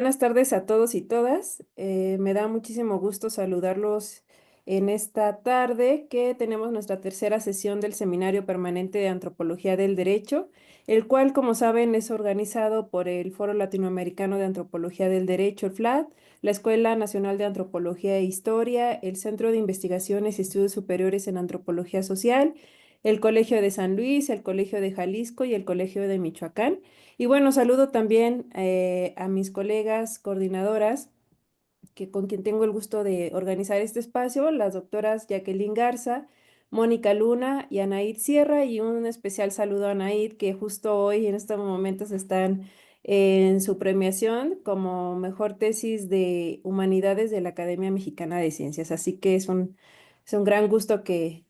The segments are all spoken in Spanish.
Buenas tardes a todos y todas. Me da muchísimo gusto saludarlos en esta tarde que tenemos nuestra tercera sesión del Seminario Permanente de Antropología del Derecho, el cual, como saben, es organizado por el Foro Latinoamericano de Antropología del Derecho, el FLAD, la Escuela Nacional de Antropología e Historia, el Centro de Investigaciones y Estudios Superiores en Antropología Social, el Colegio de San Luis, el Colegio de Jalisco y el Colegio de Michoacán. Y bueno, saludo también a mis colegas coordinadoras, que con quien tengo el gusto de organizar este espacio, las doctoras Jacqueline Garza, Mónica Luna y Anaid Sierra, y un especial saludo a Anaid, que justo hoy en estos momentos están en su premiación como mejor tesis de humanidades de la Academia Mexicana de Ciencias. Así que es un gran gusto que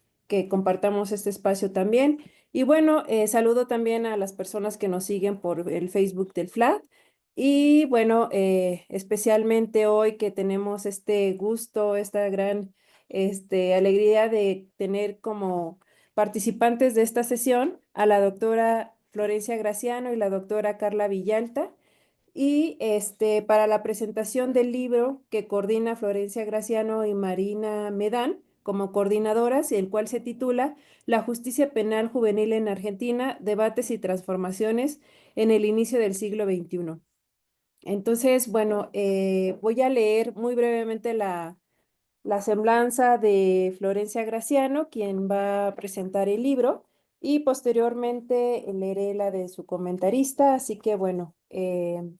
compartamos este espacio también. Y bueno, saludo también a las personas que nos siguen por el Facebook del FLAD. Y bueno, especialmente hoy que tenemos este gusto, esta gran alegría de tener como participantes de esta sesión a la doctora Florencia Graciano y la doctora Carla Villalta. Y para la presentación del libro que coordina Florencia Graciano y Marina Medán como coordinadoras, el cual se titula La justicia penal juvenil en Argentina, debates y transformaciones en el inicio del siglo XXI. Entonces, bueno, voy a leer muy brevemente la semblanza de Florencia Graciano, quien va a presentar el libro, y posteriormente leeré la de su comentarista. Así que, bueno,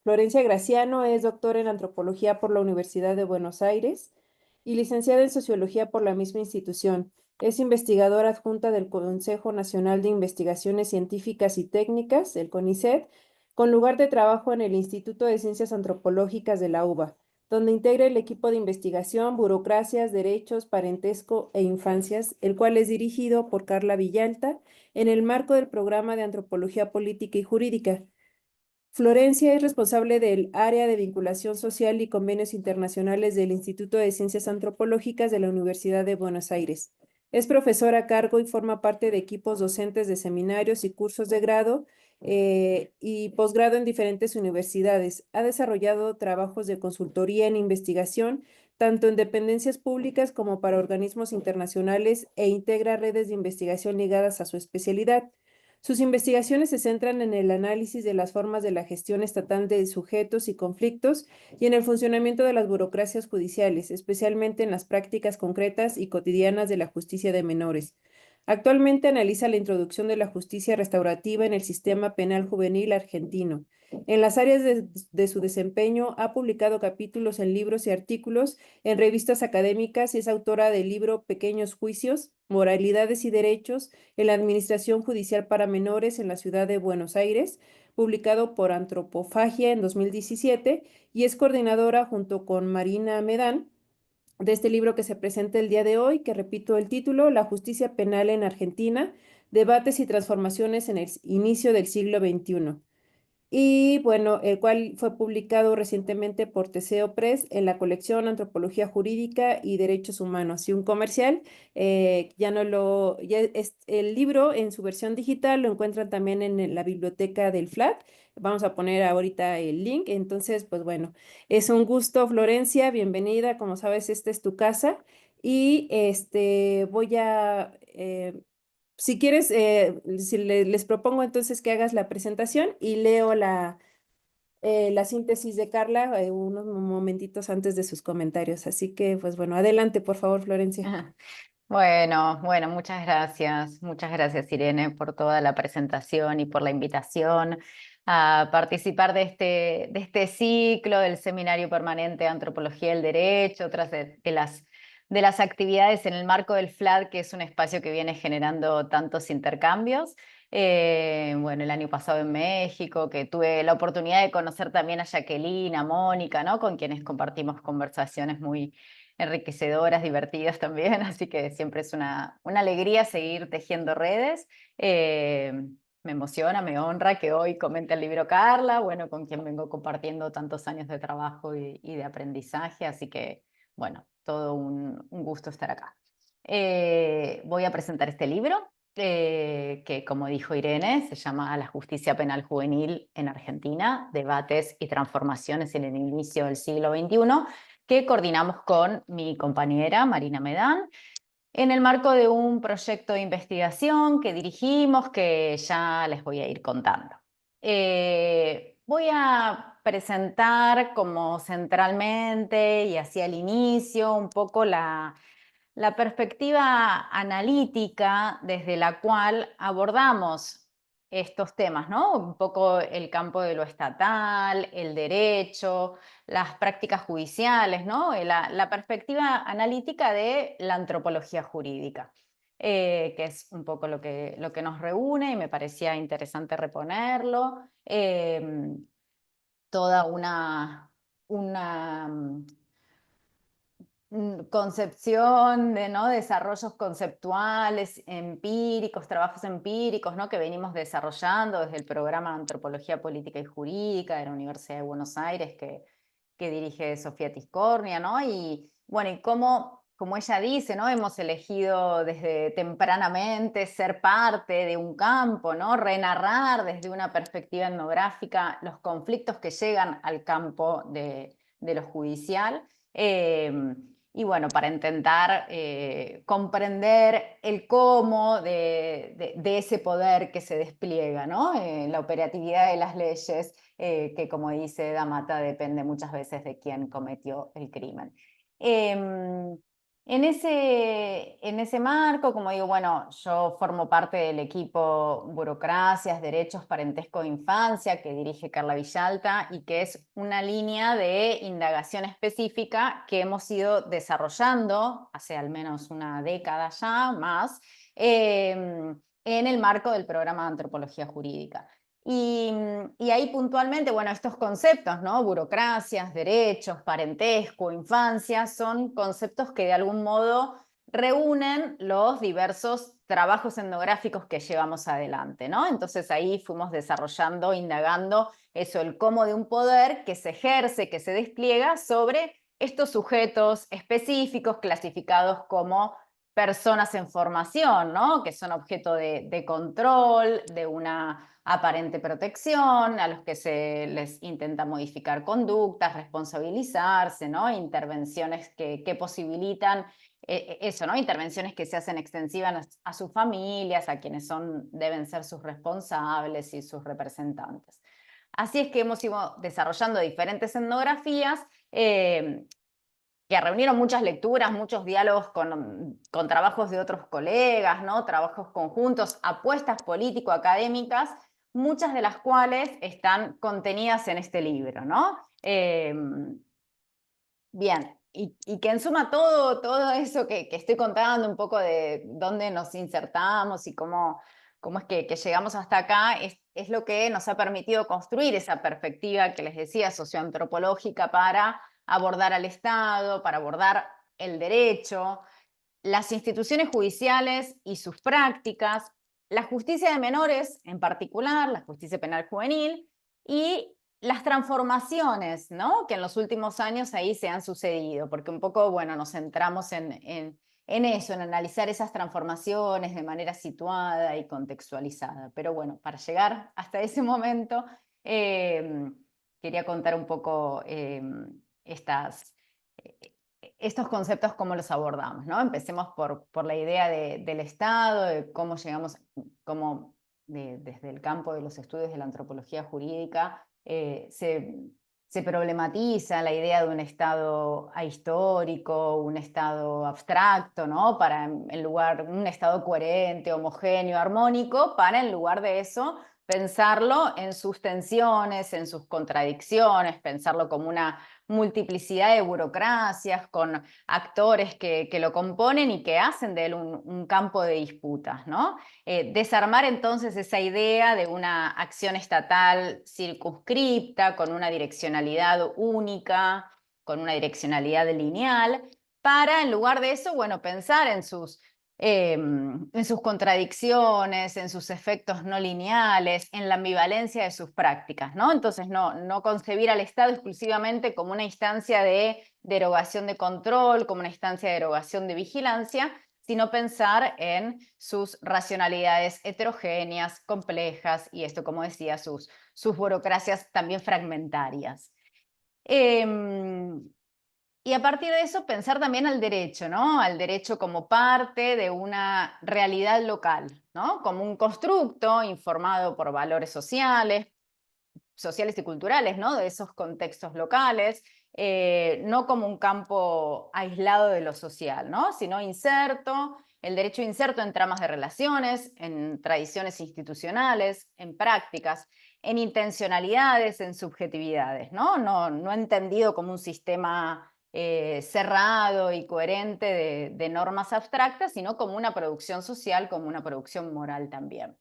Florencia Graciano es doctora en antropología por la Universidad de Buenos Aires y licenciada en sociología por la misma institución. Es investigadora adjunta del Consejo Nacional de Investigaciones Científicas y Técnicas, el CONICET, con lugar de trabajo en el Instituto de Ciencias Antropológicas de la UBA, donde integra el equipo de investigación, burocracias, derechos, parentesco e infancias, el cual es dirigido por Carla Villalta en el marco del programa de Antropología Política y Jurídica. Florencia es responsable del área de vinculación social y convenios internacionales del Instituto de Ciencias Antropológicas de la Universidad de Buenos Aires. Es profesora a cargo y forma parte de equipos docentes de seminarios y cursos de grado y posgrado en diferentes universidades. Ha desarrollado trabajos de consultoría en investigación, tanto en dependencias públicas como para organismos internacionales, e integra redes de investigación ligadas a su especialidad. Sus investigaciones se centran en el análisis de las formas de la gestión estatal de sujetos y conflictos y en el funcionamiento de las burocracias judiciales, especialmente en las prácticas concretas y cotidianas de la justicia de menores. Actualmente analiza la introducción de la justicia restaurativa en el sistema penal juvenil argentino. En las áreas de su desempeño ha publicado capítulos en libros y artículos en revistas académicas y es autora del libro Pequeños Juicios, Moralidades y Derechos en la Administración Judicial para Menores en la Ciudad de Buenos Aires, publicado por Antropofagia en 2017, y es coordinadora junto con Marina Medán de este libro que se presenta el día de hoy, que repito el título, La justicia penal en Argentina, debates y transformaciones en el inicio del siglo XXI. Y bueno, el cual fue publicado recientemente por Teseo Press en la colección Antropología Jurídica y Derechos Humanos. Y un comercial, ya no lo, ya es, el libro en su versión digital lo encuentran también en la biblioteca del FLAT. Vamos a poner ahorita el link. Entonces, pues bueno, es un gusto, Florencia, bienvenida. Como sabes, esta es tu casa. Y voy a si quieres, si les propongo entonces que hagas la presentación y leo la síntesis de Carla unos momentitos antes de sus comentarios. Así que, pues bueno, adelante, por favor, Florencia. Ajá. Bueno, muchas gracias Irene por toda la presentación y por la invitación a participar de este ciclo del Seminario Permanente de Antropología del Derecho, otras de las actividades en el marco del FLAD, que es un espacio que viene generando tantos intercambios. Bueno, el año pasado en México, que tuve la oportunidad de conocer también a Jacqueline, a Mónica, ¿no? Con quienes compartimos conversaciones muy enriquecedoras, divertidas también, así que siempre es una alegría seguir tejiendo redes. Eh, Me emociona, me honra que hoy comente el libro Carla, bueno, con quien vengo compartiendo tantos años de trabajo y de aprendizaje, así que, bueno, todo un gusto estar acá. Voy a presentar este libro. que, como dijo Irene, se llama La justicia penal juvenil en Argentina, debates y transformaciones en el inicio del siglo XXI, que coordinamos con mi compañera Marina Medán, en el marco de un proyecto de investigación que dirigimos, que ya les voy a ir contando. Voy a presentar como centralmente y hacia el inicio un poco la perspectiva analítica desde la cual abordamos estos temas, ¿no? Un poco el campo de lo estatal, el derecho, las prácticas judiciales, ¿no? La perspectiva analítica de la antropología jurídica, que es un poco lo que nos reúne y me parecía interesante reponerlo. Toda una concepción de, ¿no?, desarrollos conceptuales, empíricos, trabajos empíricos, ¿no?, que venimos desarrollando desde el programa de Antropología Política y Jurídica de la Universidad de Buenos Aires que dirige Sofía Tiscornia, ¿no? Y bueno, y como ella dice, ¿no?, hemos elegido desde tempranamente ser parte de un campo, ¿no?, renarrar desde una perspectiva etnográfica los conflictos que llegan al campo de lo judicial. Y bueno, para intentar comprender el cómo de ese poder que se despliega, ¿no? La operatividad de las leyes, que como dice Damata, depende muchas veces de quién cometió el crimen. Em, en ese marco, como digo, bueno, yo formo parte del equipo Burocracias, Derechos, Parentesco de Infancia, que dirige Carla Villalta y que es una línea de indagación específica que hemos ido desarrollando hace al menos una década ya más, en el marco del programa de Antropología Jurídica. Y ahí puntualmente, bueno, estos conceptos, ¿no? Burocracias, derechos, parentesco, infancia, son conceptos que de algún modo reúnen los diversos trabajos etnográficos que llevamos adelante, ¿no? Entonces ahí fuimos desarrollando, indagando eso, el cómo de un poder que se ejerce, que se despliega sobre estos sujetos específicos clasificados como personas en formación, ¿no?, que son objeto de control, de una aparente protección, a los que se les intenta modificar conductas, responsabilizarse, ¿no?, intervenciones que posibilitan eso, ¿no?, intervenciones que se hacen extensivas a sus familias, a quienes deben ser sus responsables y sus representantes. Así es que hemos ido desarrollando diferentes etnografías que reunieron muchas lecturas, muchos diálogos con trabajos de otros colegas, ¿no?, trabajos conjuntos, apuestas político-académicas, muchas de las cuales están contenidas en este libro, ¿no? Bien, y que en suma todo eso que estoy contando, un poco de dónde nos insertamos y cómo es que llegamos hasta acá, es lo que nos ha permitido construir esa perspectiva que les decía, socioantropológica, para abordar al Estado, para abordar el derecho, las instituciones judiciales y sus prácticas, la justicia de menores en particular, la justicia penal juvenil y las transformaciones, ¿no?, que en los últimos años ahí se han sucedido, porque un poco, bueno, nos centramos en eso, en analizar esas transformaciones de manera situada y contextualizada. Pero bueno, para llegar hasta ese momento, eh, quería contar un poco estas, estos conceptos, cómo los abordamos, ¿no? Empecemos por la idea del Estado, de cómo llegamos, desde el campo de los estudios de la antropología jurídica, se problematiza la idea de un Estado ahistórico, un Estado abstracto, ¿no?, para en lugar, un Estado coherente, homogéneo, armónico, para en lugar de eso pensarlo en sus tensiones, en sus contradicciones, pensarlo como una multiplicidad de burocracias, con actores que lo componen y que hacen de él un campo de disputas, ¿no? Desarmar entonces esa idea de una acción estatal circunscripta, con una direccionalidad única, con una direccionalidad lineal, para en lugar de eso, bueno, pensar en sus contradicciones, en sus efectos no lineales, en la ambivalencia de sus prácticas, ¿no? Entonces, no concebir al Estado exclusivamente como una instancia de derogación de control, como una instancia de derogación de vigilancia, sino pensar en sus racionalidades heterogéneas, complejas, y esto, como decía, sus burocracias también fragmentarias. Y a partir de eso pensar también al derecho, ¿no? Al derecho como parte de una realidad local, ¿no? Como un constructo informado por valores sociales y culturales, ¿no? De esos contextos locales, no como un campo aislado de lo social, ¿no? Sino inserto, el derecho inserto en tramas de relaciones, en tradiciones institucionales, en prácticas, en intencionalidades, en subjetividades, ¿no? No entendido como un sistema cerrado y coherente de normas abstractas, sino como una producción social, como una producción moral también.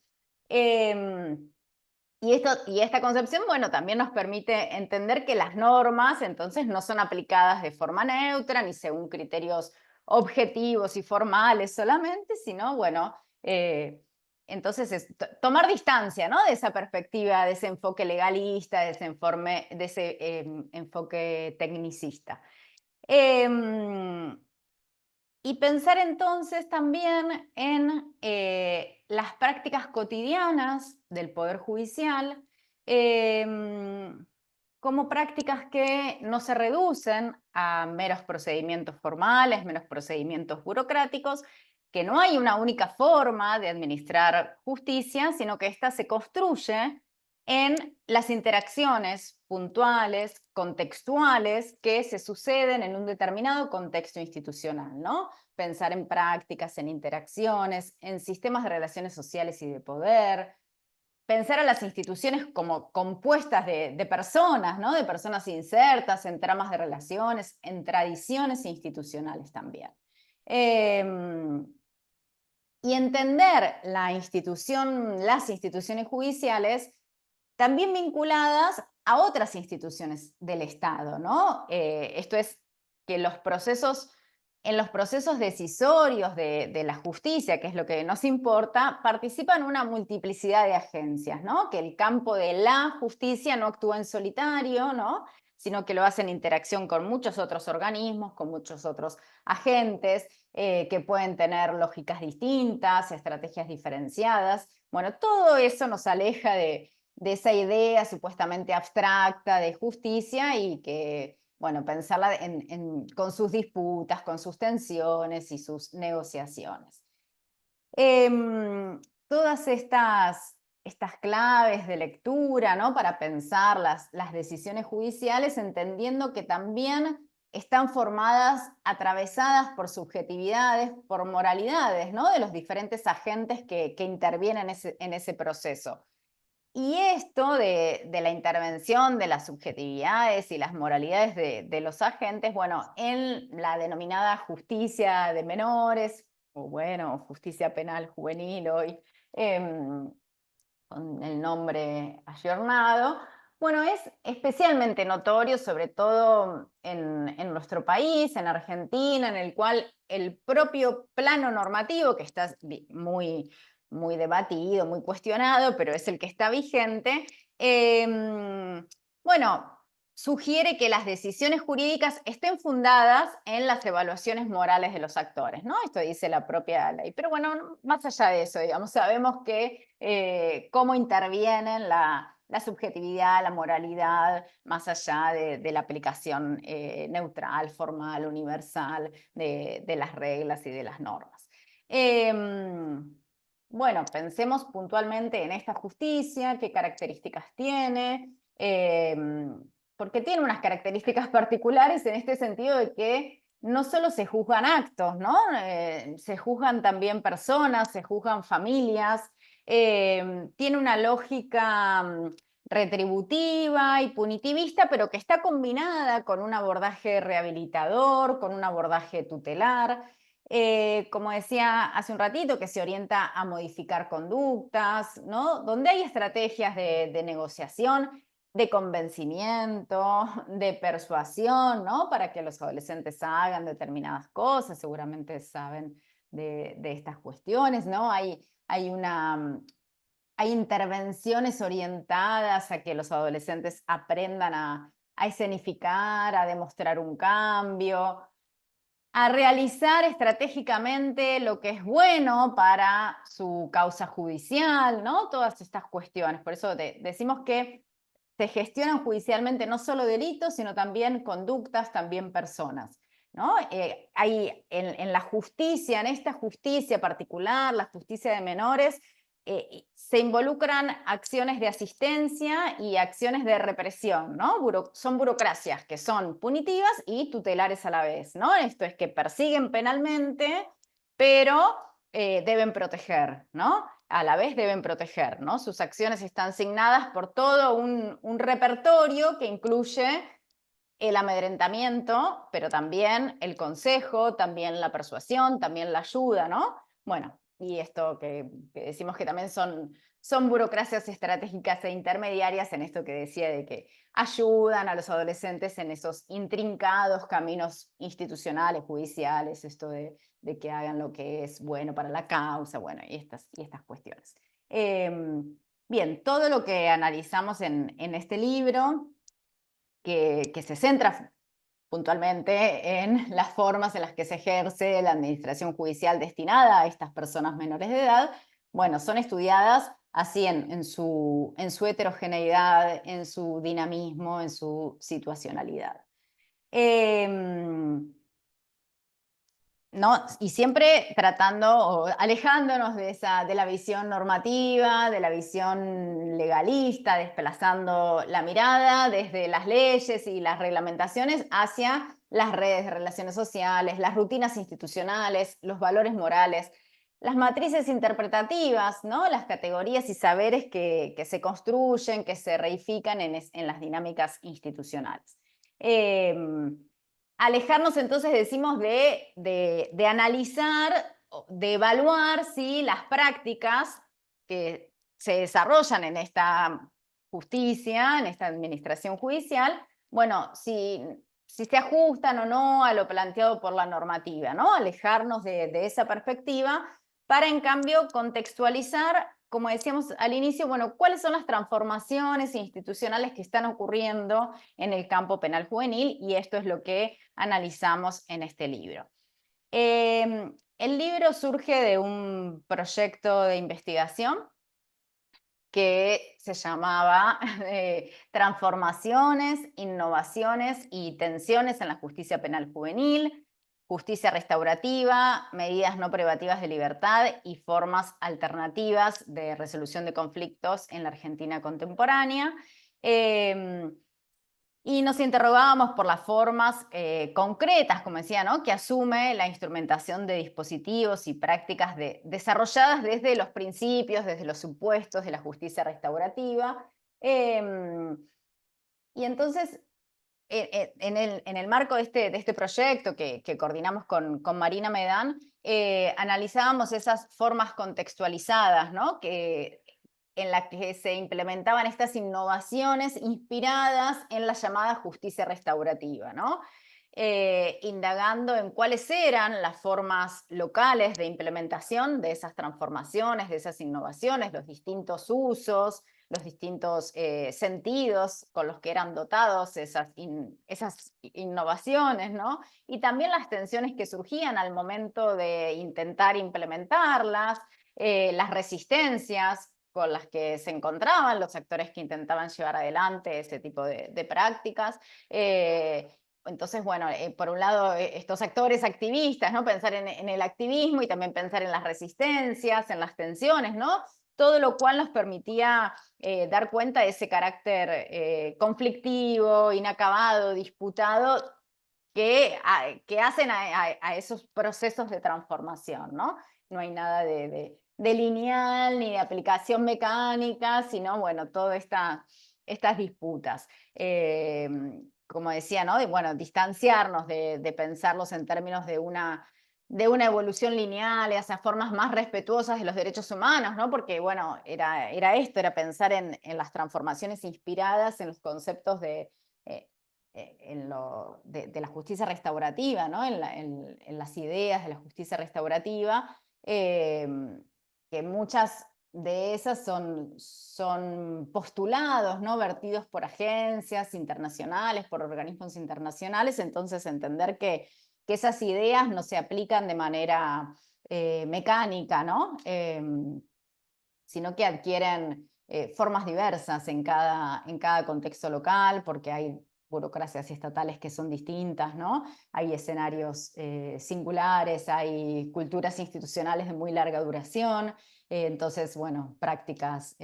Y esta concepción, bueno, también nos permite entender que las normas entonces no son aplicadas de forma neutra ni según criterios objetivos y formales solamente, sino, bueno, entonces es tomar distancia, ¿no? De esa perspectiva, de ese enfoque legalista, de ese enfoque tecnicista. Em, y pensar entonces también en las prácticas cotidianas del Poder Judicial como prácticas que no se reducen a meros procedimientos formales, meros procedimientos burocráticos, que no hay una única forma de administrar justicia, sino que ésta se construye en las interacciones puntuales, contextuales, que se suceden en un determinado contexto institucional, ¿no? Pensar en prácticas, en interacciones, en sistemas de relaciones sociales y de poder, pensar a las instituciones como compuestas de personas, ¿no? De personas insertas en tramas de relaciones, en tradiciones institucionales también. Y entender las instituciones judiciales también vinculadas a otras instituciones del Estado, ¿no? Esto es que en los procesos decisorios de la justicia, que es lo que nos importa, participan una multiplicidad de agencias, ¿no? Que el campo de la justicia no actúa en solitario, ¿no? Sino que lo hace en interacción con muchos otros organismos, con muchos otros agentes, que pueden tener lógicas distintas, estrategias diferenciadas. Bueno, todo eso nos aleja de esa idea supuestamente abstracta de justicia y que, bueno, pensarla con sus disputas, con sus tensiones y sus negociaciones. Todas estas claves de lectura, ¿no? Para pensar las decisiones judiciales, entendiendo que también están formadas, atravesadas por subjetividades, por moralidades, ¿no? De los diferentes agentes que intervienen en ese proceso. Y esto de la intervención de las subjetividades y las moralidades de los agentes, bueno, en la denominada justicia de menores, o bueno, justicia penal juvenil hoy, con el nombre ayornado, bueno, es especialmente notorio, sobre todo en nuestro país, en Argentina, en el cual el propio plano normativo, que está muy debatido, muy cuestionado, pero es el que está vigente, bueno, sugiere que las decisiones jurídicas estén fundadas en las evaluaciones morales de los actores, ¿no? Esto dice la propia ley. Pero bueno, más allá de eso, digamos, sabemos que cómo intervienen la subjetividad, la moralidad, más allá de la aplicación neutral, formal, universal de las reglas y de las normas. Bueno, pensemos puntualmente en esta justicia, qué características tiene, porque tiene unas características particulares en este sentido de que no solo se juzgan actos, ¿no? Se juzgan también personas, se juzgan familias, tiene una lógica retributiva y punitivista, pero que está combinada con un abordaje rehabilitador, con un abordaje tutelar. Como decía hace un ratito, que se orienta a modificar conductas, ¿no? Donde hay estrategias de negociación, de convencimiento, de persuasión, ¿no? Para que los adolescentes hagan determinadas cosas, seguramente saben de estas cuestiones, ¿no? Hay intervenciones orientadas a que los adolescentes aprendan a escenificar, a demostrar un cambio, a realizar estratégicamente lo que es bueno para su causa judicial, ¿no? Todas estas cuestiones. Por eso decimos que se gestionan judicialmente no solo delitos, sino también conductas, también personas, ¿no? Hay en la justicia, en esta justicia particular, la justicia de menores, se involucran acciones de asistencia y acciones de represión, ¿no? Son burocracias que son punitivas y tutelares a la vez, ¿no? Esto es que persiguen penalmente, pero deben proteger, ¿no? A la vez deben proteger, ¿no? Sus acciones están signadas por todo un repertorio que incluye el amedrentamiento, pero también el consejo, también la persuasión, también la ayuda, ¿no? Bueno, y esto que decimos que también son burocracias estratégicas e intermediarias en esto que decía de que ayudan a los adolescentes en esos intrincados caminos institucionales, judiciales, esto de que hagan lo que es bueno para la causa, bueno, y estas cuestiones. Bien, todo lo que analizamos en este libro, que se centra puntualmente en las formas en las que se ejerce la administración judicial destinada a estas personas menores de edad, bueno, son estudiadas así en su heterogeneidad, en su dinamismo, en su situacionalidad. ¿No? Y siempre tratando o alejándonos de la visión normativa, de la visión legalista, desplazando la mirada desde las leyes y las reglamentaciones hacia las redes de relaciones sociales, las rutinas institucionales, los valores morales, las matrices interpretativas, ¿no? Las categorías y saberes que se construyen, que se reifican en las dinámicas institucionales. Alejarnos entonces, decimos, de analizar, de evaluar si las prácticas que se desarrollan en esta justicia, en esta administración judicial, bueno, si se ajustan o no a lo planteado por la normativa, ¿no? Alejarnos de esa perspectiva para, en cambio, contextualizar, como decíamos al inicio, bueno, cuáles son las transformaciones institucionales que están ocurriendo en el campo penal juvenil, y esto es lo que analizamos en este libro. El libro surge de un proyecto de investigación que se llamaba Transformaciones, Innovaciones y Tensiones en la Justicia Penal Juvenil, Justicia Restaurativa, Medidas no privativas de libertad y formas alternativas de resolución de conflictos en la Argentina contemporánea. Y nos interrogábamos por las formas concretas, como decía, ¿no? Que asume la instrumentación de dispositivos y prácticas desarrolladas desde los principios, desde los supuestos de la justicia restaurativa. Y entonces, en el marco de este proyecto que coordinamos con Marina Medán, analizábamos esas formas contextualizadas, ¿no? En la que se implementaban estas innovaciones inspiradas en la llamada justicia restaurativa, ¿no? Indagando en cuáles eran las formas locales de implementación de esas transformaciones, de esas innovaciones, los distintos usos, los distintos sentidos con los que eran dotados esas innovaciones, ¿no? Y también las tensiones que surgían al momento de intentar implementarlas, las resistencias con las que se encontraban los actores que intentaban llevar adelante ese tipo de prácticas. Entonces, bueno, por un lado, estos actores activistas, ¿no? Pensar en el activismo y también pensar en las resistencias, en las tensiones, ¿no? Todo lo cual nos permitía dar cuenta de ese carácter conflictivo, inacabado, disputado, que hacen a esos procesos de transformación, ¿no? No hay nada de lineal ni de aplicación mecánica, sino, bueno, todas estas disputas. Como decía, ¿no? Bueno, distanciarnos de pensarlos en términos de una evolución lineal, esas formas más respetuosas de los derechos humanos, ¿no? Porque, bueno, era esto, era pensar en las transformaciones inspiradas en los conceptos eh, de la justicia restaurativa, ¿no? En las ideas de la justicia restaurativa, que muchas de esas son postulados, ¿no? Vertidos por agencias internacionales, por organismos internacionales. Entonces, entender que que esas ideas no se aplican de manera mecánica, ¿no? Sino que adquieren formas diversas en cada contexto local, porque hay burocracias estatales que son distintas, ¿no? Hay escenarios singulares, hay culturas institucionales de muy larga duración, entonces, bueno, prácticas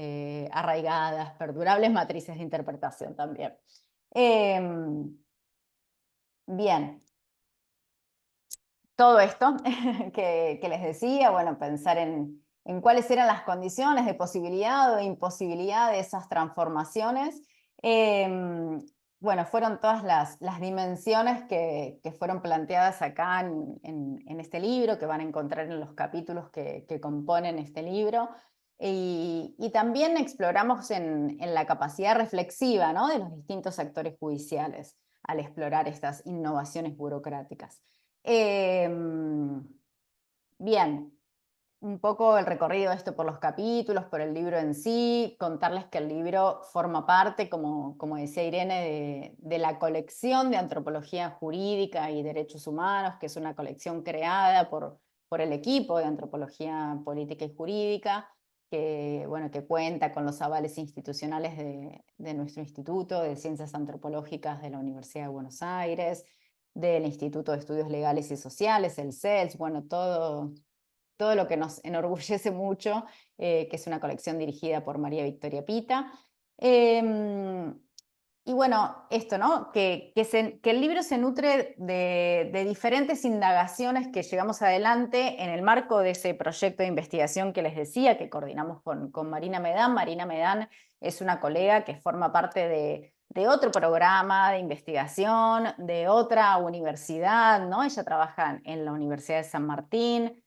arraigadas, perdurables, matrices de interpretación también. Bien, todo esto que les decía, bueno, pensar en cuáles eran las condiciones de posibilidad o de imposibilidad de esas transformaciones. Bueno, fueron todas las dimensiones que fueron planteadas acá en este libro, que van a encontrar en los capítulos que componen este libro. Y también exploramos en la capacidad reflexiva, ¿no?, de los distintos actores judiciales al explorar estas innovaciones burocráticas. Bien, un poco el recorrido de esto por los capítulos, por el libro en sí, contarles que el libro forma parte, como decía Irene, de la colección de antropología jurídica y derechos humanos, que es una colección creada por el equipo de antropología política y jurídica, que, bueno, que cuenta con los avales institucionales de nuestro Instituto de Ciencias Antropológicas de la Universidad de Buenos Aires, del Instituto de Estudios Legales y Sociales, el CELS, bueno, todo lo que nos enorgullece mucho, que es una colección dirigida por María Victoria Pita. Y bueno, esto, ¿no? Que el libro se nutre de diferentes indagaciones que llevamos adelante en el marco de ese proyecto de investigación que les decía, que coordinamos con Marina Medán. Marina Medán es una colega que forma parte de otro programa de investigación, de otra universidad, ¿no? Ella trabaja en la Universidad de San Martín,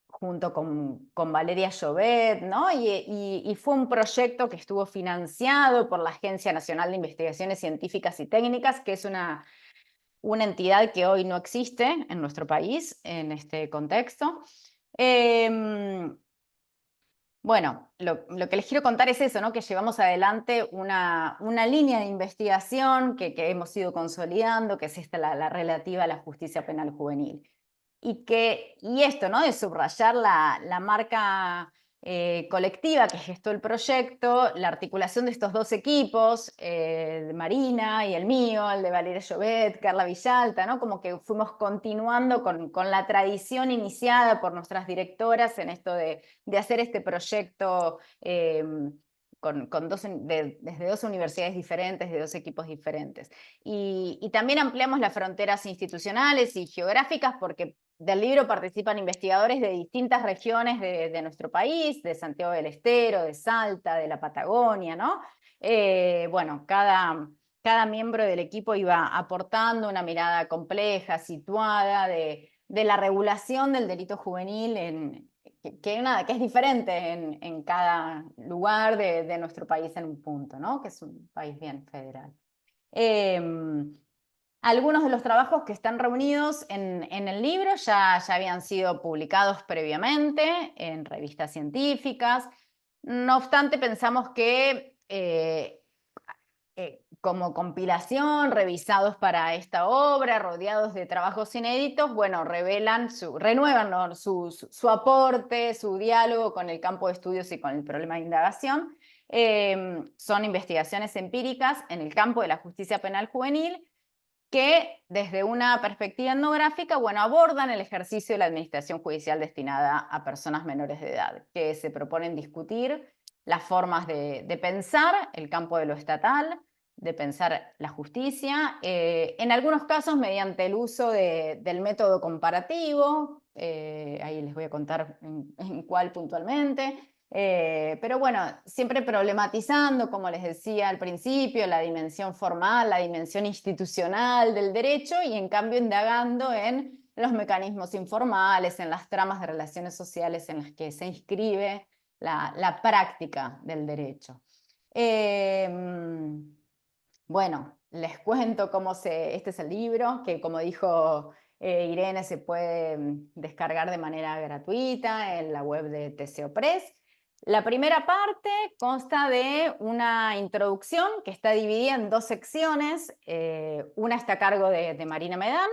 junto con Valeria Llobet, ¿no? Y fue un proyecto que estuvo financiado por la Agencia Nacional de Investigaciones Científicas y Técnicas, que es una entidad que hoy no existe en nuestro país en este contexto. Bueno, lo que les quiero contar es eso, ¿no? Que llevamos adelante una línea de investigación que hemos ido consolidando, que es esta, la relativa a la justicia penal juvenil. Y esto, ¿no?, de subrayar la marca colectiva que gestó el proyecto, la articulación de estos dos equipos, de Marina y el mío, el de Valeria Llobet, Carla Villalta, ¿no? Como que fuimos continuando con la tradición iniciada por nuestras directoras en esto de hacer este proyecto desde dos universidades diferentes, de dos equipos diferentes. Y también ampliamos las fronteras institucionales y geográficas porque del libro participan investigadores de distintas regiones de nuestro país, de Santiago del Estero, de Salta, de la Patagonia, ¿no? Bueno, cada miembro del equipo iba aportando una mirada compleja, situada, de la regulación del delito juvenil, que es diferente en cada lugar de nuestro país en un punto, ¿no? Que es un país bien federal. Algunos de los trabajos que están reunidos en el libro ya habían sido publicados previamente en revistas científicas. No obstante, pensamos que como compilación, revisados para esta obra, rodeados de trabajos inéditos, bueno, renuevan, ¿no?, su aporte, su diálogo con el campo de estudios y con el problema de indagación. Son investigaciones empíricas en el campo de la justicia penal juvenil, que desde una perspectiva etnográfica, bueno, abordan el ejercicio de la administración judicial destinada a personas menores de edad, que se proponen discutir las formas de pensar el campo de lo estatal, de pensar la justicia, en algunos casos mediante el uso del método comparativo, ahí les voy a contar en cuál puntualmente, pero bueno, siempre problematizando, como les decía al principio, la dimensión formal, la dimensión institucional del derecho y en cambio indagando en los mecanismos informales, en las tramas de relaciones sociales en las que se inscribe la práctica del derecho. Bueno, les cuento este es el libro, que como dijo Irene, se puede descargar de manera gratuita en la web de TCO Press. La primera parte consta de una introducción que está dividida en dos secciones. Una está a cargo de Marina Medán,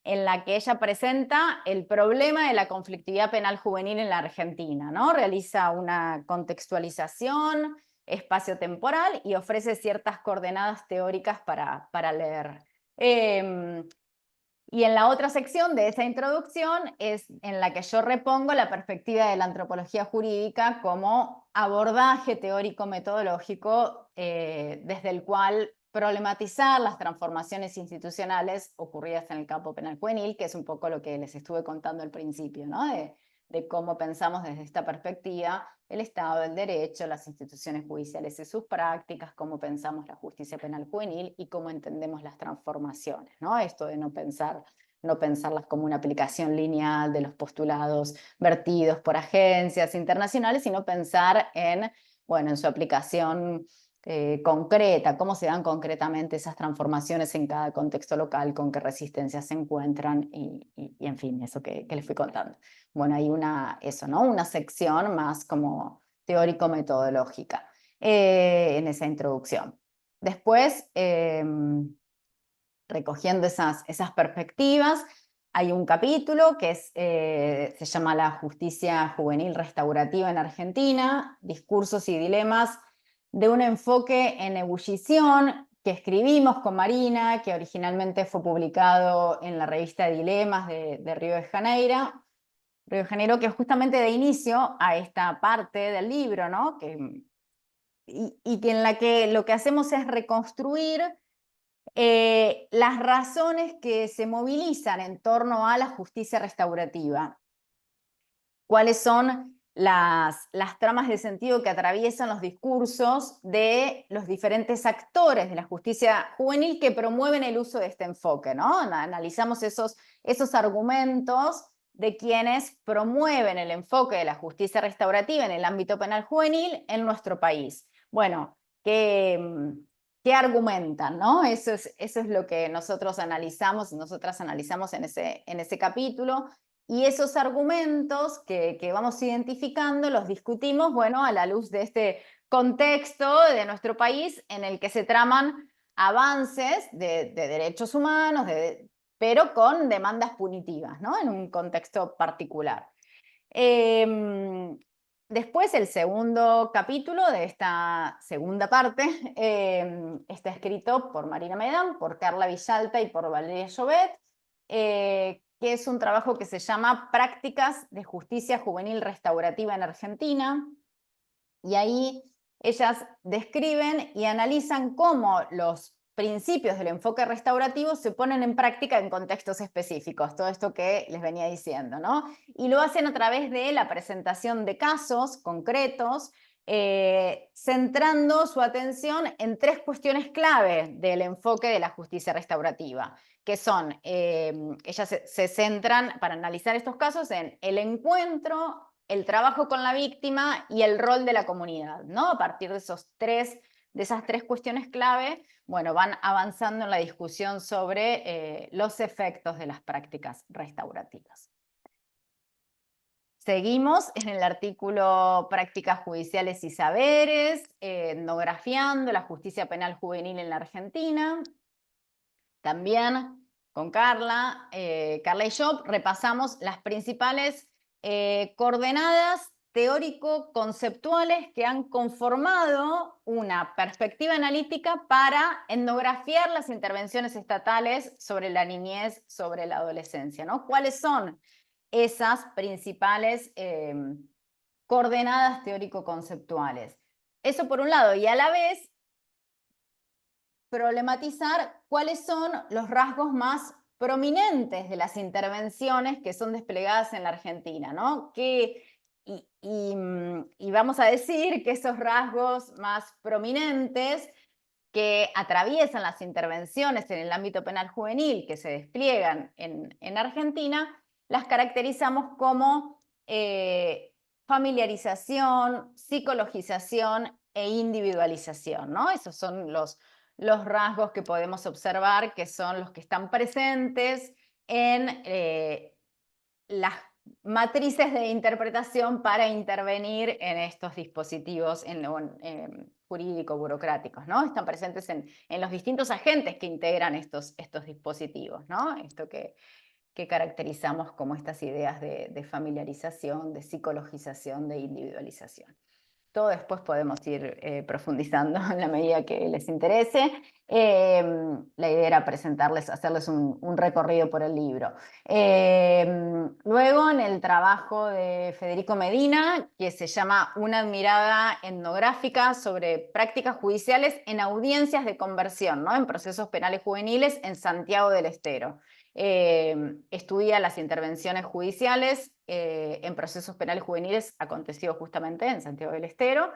en la que ella presenta el problema de la conflictividad penal juvenil en la Argentina, ¿no? Realiza una contextualización espacio-temporal y ofrece ciertas coordenadas teóricas para leer. Y en la otra sección de esa introducción es en la que yo repongo la perspectiva de la antropología jurídica como abordaje teórico-metodológico desde el cual problematizar las transformaciones institucionales ocurridas en el campo penal juvenil, que es un poco lo que les estuve contando al principio, ¿no? De cómo pensamos desde esta perspectiva el Estado del Derecho, las instituciones judiciales y sus prácticas, cómo pensamos la justicia penal juvenil y cómo entendemos las transformaciones, ¿no? Esto de no pensarlas como una aplicación lineal de los postulados vertidos por agencias internacionales, sino pensar en su aplicación concreta, cómo se dan concretamente esas transformaciones en cada contexto local, con qué resistencias se encuentran y en fin, eso que les fui contando. Bueno, hay una sección más como teórico-metodológica en esa introducción. Después, recogiendo esas perspectivas, hay un capítulo que se llama La justicia juvenil restaurativa en Argentina, discursos y dilemas de un enfoque en ebullición que escribimos con Marina, que originalmente fue publicado en la revista Dilemas de Río de Janeiro, que es justamente de inicio a esta parte del libro, ¿no? Y que en la que lo que hacemos es reconstruir las razones que se movilizan en torno a la justicia restaurativa. ¿Cuáles son las tramas de sentido que atraviesan los discursos de los diferentes actores de la justicia juvenil que promueven el uso de este enfoque, ¿no? Analizamos esos argumentos de quienes promueven el enfoque de la justicia restaurativa en el ámbito penal juvenil en nuestro país. Bueno, ¿qué argumentan, ¿no? Eso es lo que nosotros analizamos, nosotras analizamos en ese capítulo. Y esos argumentos que vamos identificando los discutimos, bueno, a la luz de este contexto de nuestro país en el que se traman avances de derechos humanos, pero con demandas punitivas, ¿no? En un contexto particular. Después, el segundo capítulo de esta segunda parte está escrito por Marina Medán, por Carla Villalta y por Valeria Llobet, que es un trabajo que se llama Prácticas de Justicia Juvenil Restaurativa en Argentina. Y ahí ellas describen y analizan cómo los principios del enfoque restaurativo se ponen en práctica en contextos específicos, todo esto que les venía diciendo, ¿no? Y lo hacen a través de la presentación de casos concretos, centrando su atención en tres cuestiones clave del enfoque de la justicia restaurativa, que son, ellas se centran para analizar estos casos en el encuentro, el trabajo con la víctima y el rol de la comunidad, ¿no? A partir de esas tres cuestiones clave, bueno, van avanzando en la discusión sobre los efectos de las prácticas restaurativas. Seguimos en el artículo Prácticas judiciales y saberes, etnografiando la justicia penal juvenil en la Argentina. También con Carla y yo repasamos las principales coordenadas teórico-conceptuales que han conformado una perspectiva analítica para etnografiar las intervenciones estatales sobre la niñez, sobre la adolescencia, ¿no? ¿Cuáles son esas principales coordenadas teórico-conceptuales? Eso por un lado, y a la vez problematizar cuáles son los rasgos más prominentes de las intervenciones que son desplegadas en la Argentina, ¿no? Y vamos a decir que esos rasgos más prominentes que atraviesan las intervenciones en el ámbito penal juvenil que se despliegan en Argentina, las caracterizamos como familiarización, psicologización e individualización, ¿no? Esos son los rasgos que podemos observar, que son los que están presentes en las matrices de interpretación para intervenir en estos dispositivos jurídico-burocráticos, ¿no? Están presentes en los distintos agentes que integran estos dispositivos, ¿no? Esto que caracterizamos como estas ideas de familiarización, de psicologización, de individualización. Todo después podemos ir profundizando en la medida que les interese. La idea era presentarles, hacerles un recorrido por el libro. Luego, en el trabajo de Federico Medina, que se llama Una mirada etnográfica sobre prácticas judiciales en audiencias de conversión, ¿no? En procesos penales juveniles en Santiago del Estero. Estudia las intervenciones judiciales en procesos penales juveniles acontecidos justamente en Santiago del Estero,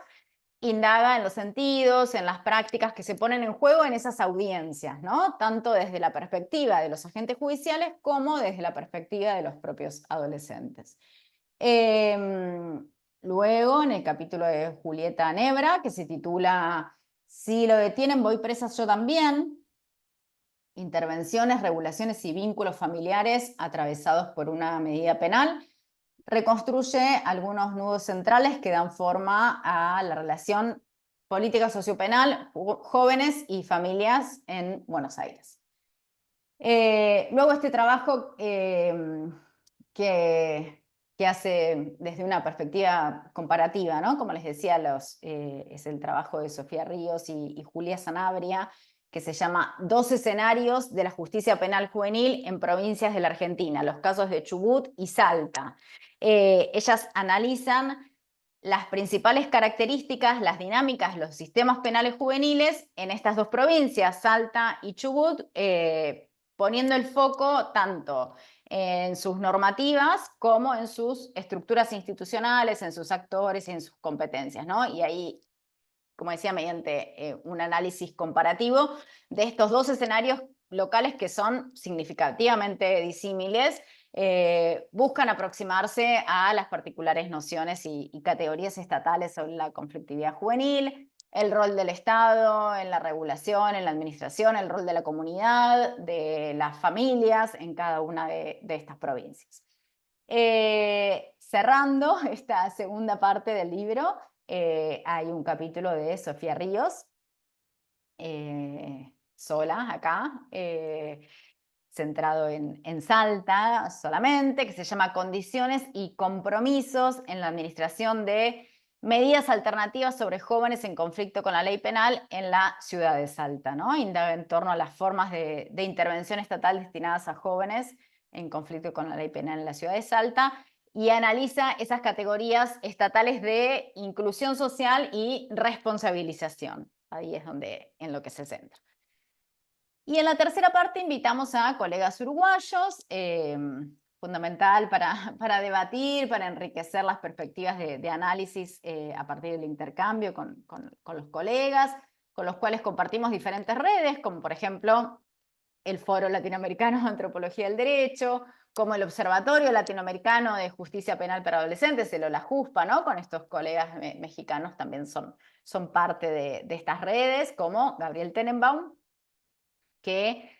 indaga en los sentidos, en las prácticas que se ponen en juego en esas audiencias, ¿no? Tanto desde la perspectiva de los agentes judiciales como desde la perspectiva de los propios adolescentes. Luego, en el capítulo de Julieta Nebra, que se titula Si lo detienen, voy presa yo también, intervenciones, regulaciones y vínculos familiares atravesados por una medida penal, reconstruye algunos nudos centrales que dan forma a la relación política sociopenal, jóvenes y familias en Buenos Aires. Luego este trabajo que hace desde una perspectiva comparativa, ¿no? Como les decía, es el trabajo de Sofía Ríos y Julia Sanabria, que se llama Dos escenarios de la justicia penal juvenil en provincias de la Argentina, los casos de Chubut y Salta. Ellas analizan las principales características, las dinámicas, los sistemas penales juveniles en estas dos provincias, Salta y Chubut, poniendo el foco tanto en sus normativas como en sus estructuras institucionales, en sus actores y en sus competencias, ¿no? Y ahí, como decía, mediante un análisis comparativo de estos dos escenarios locales que son significativamente disímiles, buscan aproximarse a las particulares nociones y categorías estatales sobre la conflictividad juvenil, el rol del Estado en la regulación, en la administración, el rol de la comunidad, de las familias en cada una de estas provincias. Cerrando esta segunda parte del libro, hay un capítulo de Sofía Ríos, sola acá, centrado en Salta solamente, que se llama Condiciones y compromisos en la administración de medidas alternativas sobre jóvenes en conflicto con la ley penal en la ciudad de Salta, ¿no? Indaga en torno a las formas de intervención estatal destinadas a jóvenes en conflicto con la ley penal en la ciudad de Salta y analiza esas categorías estatales de inclusión social y responsabilización. Ahí es en lo que se centra. Y en la tercera parte invitamos a colegas uruguayos, fundamental para debatir, para enriquecer las perspectivas de análisis a partir del intercambio con los colegas, con los cuales compartimos diferentes redes, como por ejemplo el Foro Latinoamericano de Antropología del Derecho, como el Observatorio Latinoamericano de Justicia Penal para Adolescentes, el OLAJUSPA, ¿no? Con estos colegas mexicanos también son parte de estas redes, como Gabriel Tenenbaum, que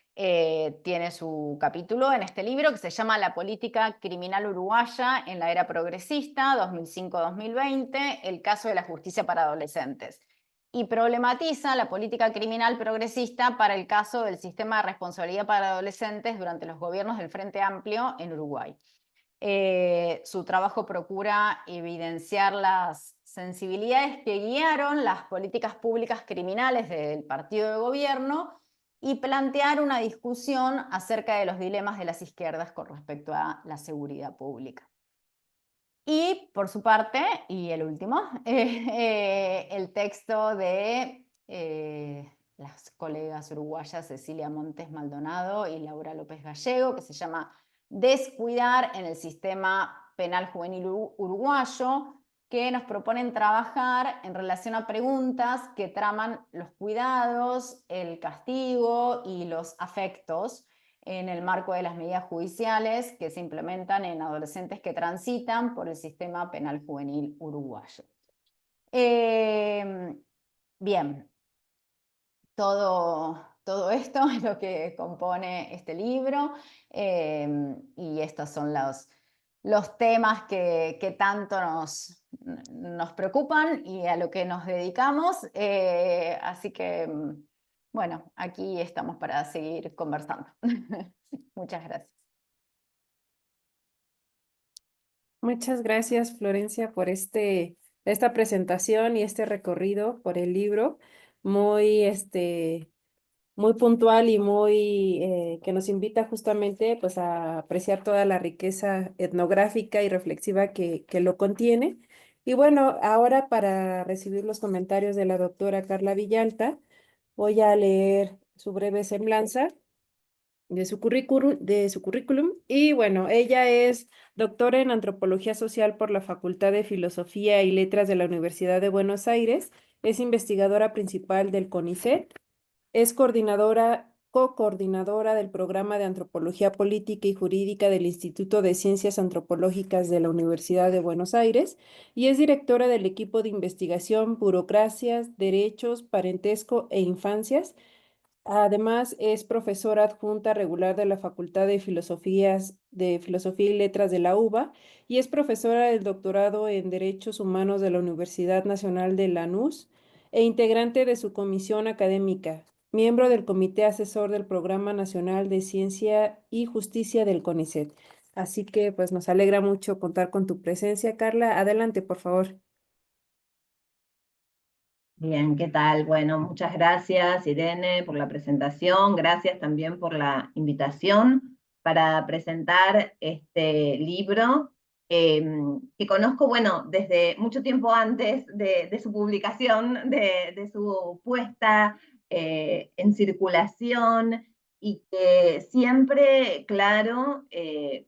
tiene su capítulo en este libro que se llama La política criminal uruguaya en la era progresista, 2005-2020, el caso de la justicia para adolescentes. Y problematiza la política criminal progresista para el caso del sistema de responsabilidad para adolescentes durante los gobiernos del Frente Amplio en Uruguay. Su trabajo procura evidenciar las sensibilidades que guiaron las políticas públicas criminales del partido de gobierno y plantear una discusión acerca de los dilemas de las izquierdas con respecto a la seguridad pública. Y por su parte, y el último, el texto de las colegas uruguayas Cecilia Montes Maldonado y Laura López Gallego, que se llama Descuidar en el sistema penal juvenil uruguayo, que nos proponen trabajar en relación a preguntas que traman los cuidados, el castigo y los afectos en el marco de las medidas judiciales que se implementan en adolescentes que transitan por el sistema penal juvenil uruguayo. Bien, todo esto es lo que compone este libro y estas son las los temas que tanto nos preocupan y a lo que nos dedicamos. Así que, bueno, aquí estamos para seguir conversando. Muchas gracias. Muchas gracias, Florencia, por esta presentación y este recorrido por el libro, muy, muy puntual y muy que nos invita justamente pues, a apreciar toda la riqueza etnográfica y reflexiva que lo contiene. Y bueno, ahora para recibir los comentarios de la doctora Carla Villalta, voy a leer su breve semblanza de su currículum. Y bueno, ella es doctora en Antropología Social por la Facultad de Filosofía y Letras de la Universidad de Buenos Aires. Es investigadora principal del CONICET. Es co-coordinadora del programa de Antropología Política y Jurídica del Instituto de Ciencias Antropológicas de la Universidad de Buenos Aires y es directora del equipo de investigación Burocracias, Derechos, Parentesco e Infancias. Además, es profesora adjunta regular de la Facultad de Filosofía y Letras de la UBA y es profesora del doctorado en Derechos Humanos de la Universidad Nacional de Lanús e integrante de su comisión académica, miembro del Comité Asesor del Programa Nacional de Ciencia y Justicia del CONICET. Así que, pues, nos alegra mucho contar con tu presencia, Carla. Adelante, por favor. Bien, ¿qué tal? Bueno, muchas gracias, Irene, por la presentación. Gracias también por la invitación para presentar este libro eh, que conozco, bueno, desde mucho tiempo antes de su publicación, de su puesta en circulación y que siempre, claro,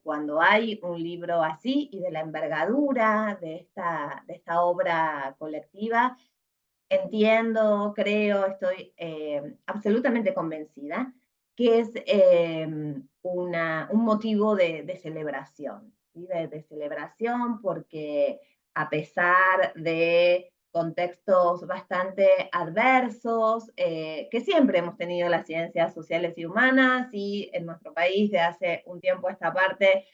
cuando hay un libro así y de la envergadura de esta obra colectiva, entiendo, creo, estoy absolutamente convencida que es un motivo de celebración, ¿sí? De celebración porque a pesar de contextos bastante adversos, que siempre hemos tenido las ciencias sociales y humanas y en nuestro país de hace un tiempo a esta parte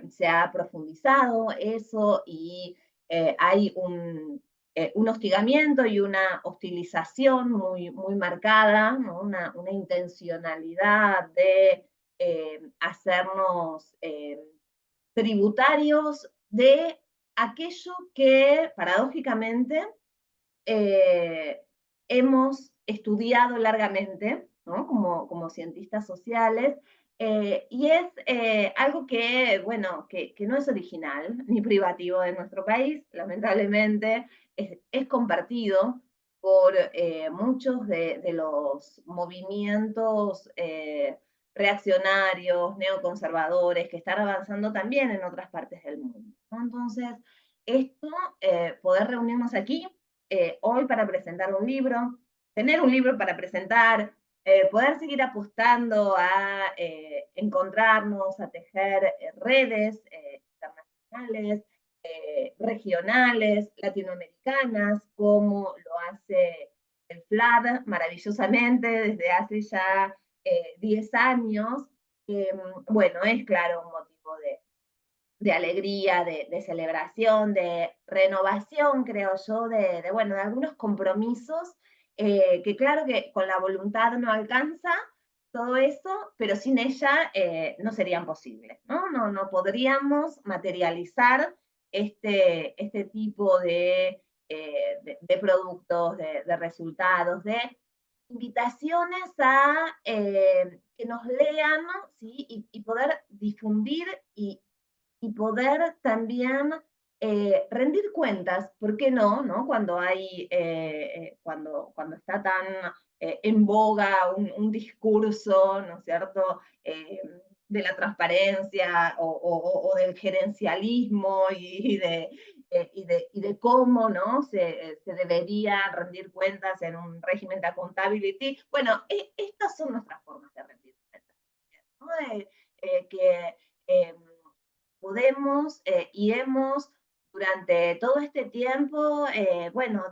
se ha profundizado eso y hay un hostigamiento y una hostilización muy marcada, ¿no? Una intencionalidad de hacernos tributarios de aquello que paradójicamente eh, hemos estudiado largamente, ¿no? Como cientistas sociales, y es algo que, bueno, que no es original ni privativo de nuestro país, lamentablemente, es compartido por muchos de los movimientos reaccionarios, neoconservadores, que están avanzando también en otras partes del mundo, ¿no? Entonces, esto, poder reunirnos aquí hoy para presentar un libro, tener un libro para presentar, poder seguir apostando a encontrarnos, a tejer redes internacionales, regionales, latinoamericanas, como lo hace el FLAD maravillosamente desde hace ya 10 años. Bueno, es claro un motivo de alegría, de celebración, de renovación, creo yo, bueno, de algunos compromisos que claro que con la voluntad no alcanza todo eso, pero sin ella no serían posibles, ¿no? No podríamos materializar este tipo de productos, de resultados, de invitaciones a que nos lean, ¿sí? Y poder difundir y poder también rendir cuentas, ¿por qué no? ¿No? Cuando está tan en boga un discurso, ¿no es cierto?, de la transparencia o del gerencialismo y de cómo, ¿no?, se debería rendir cuentas en un régimen de accountability. Bueno, estas son nuestras formas de rendir cuentas, ¿no? Que eh, podemos y hemos durante todo este tiempo, bueno,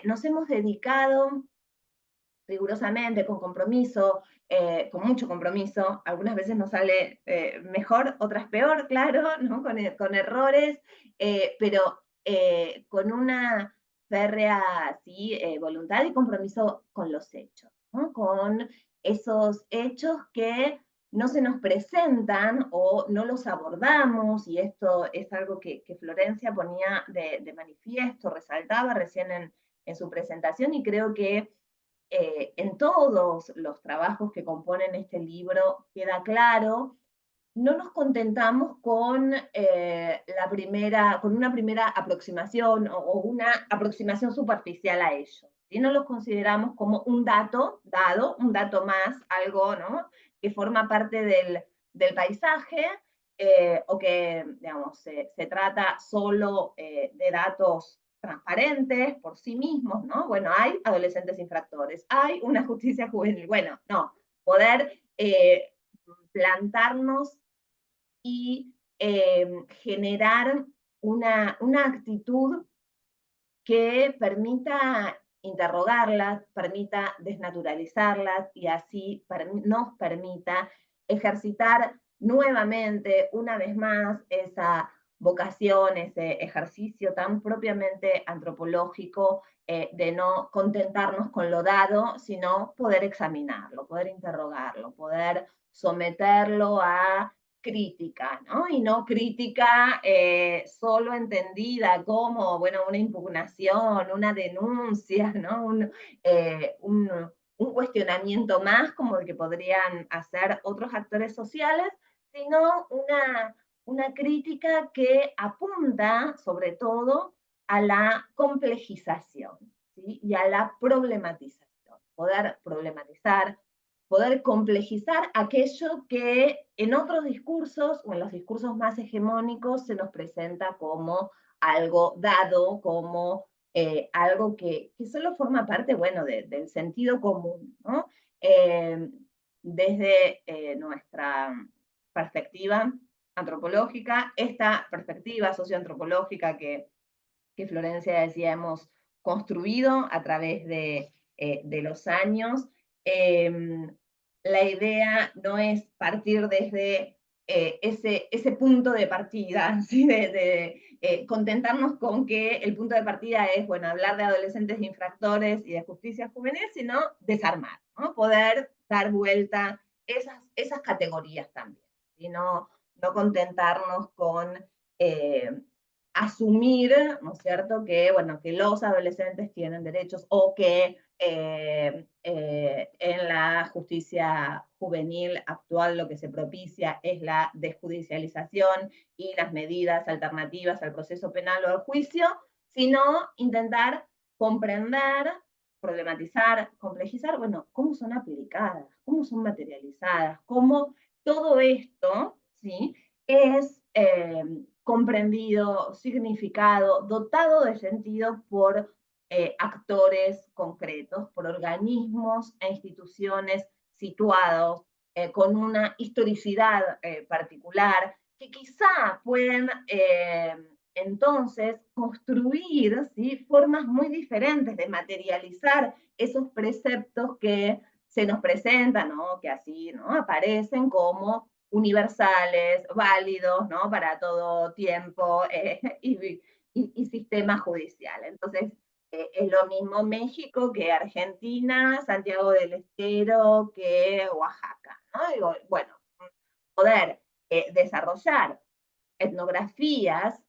nos hemos dedicado rigurosamente, con compromiso, con mucho compromiso. Algunas veces nos sale mejor, otras peor, claro, ¿no? Con errores, pero con una férrea, ¿sí? Voluntad y compromiso con los hechos, ¿no? Con esos hechos que no se nos presentan o no los abordamos, y esto es algo que Florencia ponía de manifiesto, resaltaba recién en su presentación, y creo que en todos los trabajos que componen este libro queda claro. No nos contentamos con, con una primera aproximación o una aproximación superficial a ello. ¿Sí? No los consideramos como un dato dado, un dato más, algo, ¿no? Que forma parte del paisaje, o que, digamos, se trata solo de datos transparentes por sí mismos, ¿no? Bueno, hay adolescentes infractores, hay una justicia juvenil. Bueno, no, poder plantarnos y generar una actitud que permita interrogarlas, permita desnaturalizarlas, y así nos permita ejercitar nuevamente, una vez más, esa vocación, ese ejercicio tan propiamente antropológico, de no contentarnos con lo dado, sino poder examinarlo, poder interrogarlo, poder someterlo a crítica, ¿no? Y no crítica solo entendida como, bueno, una impugnación, una denuncia, ¿no? Un cuestionamiento más, como el que podrían hacer otros actores sociales, sino una crítica que apunta sobre todo a la complejización, ¿sí? Y a la problematización. Poder problematizar, poder complejizar aquello que en otros discursos o en los discursos más hegemónicos se nos presenta como algo dado, como algo que solo forma parte, bueno, del sentido común, ¿no? Eh, desde nuestra perspectiva antropológica, esta perspectiva socioantropológica que Florencia decía hemos construido a través de los años. La idea no es partir desde ese punto de partida, ¿sí? Contentarnos con que el punto de partida es, bueno, hablar de adolescentes infractores y de justicia juvenil, sino desarmar, ¿no? Poder dar vuelta esas categorías también, y no contentarnos con asumir, ¿no es cierto?, que, bueno, que los adolescentes tienen derechos, o que en la justicia juvenil actual lo que se propicia es la desjudicialización y las medidas alternativas al proceso penal o al juicio, sino intentar comprender, problematizar, complejizar, bueno, cómo son aplicadas, cómo son materializadas, cómo todo esto, ¿sí?, es comprendido, significado, dotado de sentido por actores concretos, por organismos e instituciones situados con una historicidad particular, que quizá pueden entonces construir, ¿sí?, formas muy diferentes de materializar esos preceptos que se nos presentan, ¿no?, que así, ¿no?, aparecen como universales, válidos, ¿no?, para todo tiempo y sistema judicial. Entonces, es lo mismo México que Argentina, Santiago del Estero que Oaxaca, ¿no? Digo, bueno, poder desarrollar etnografías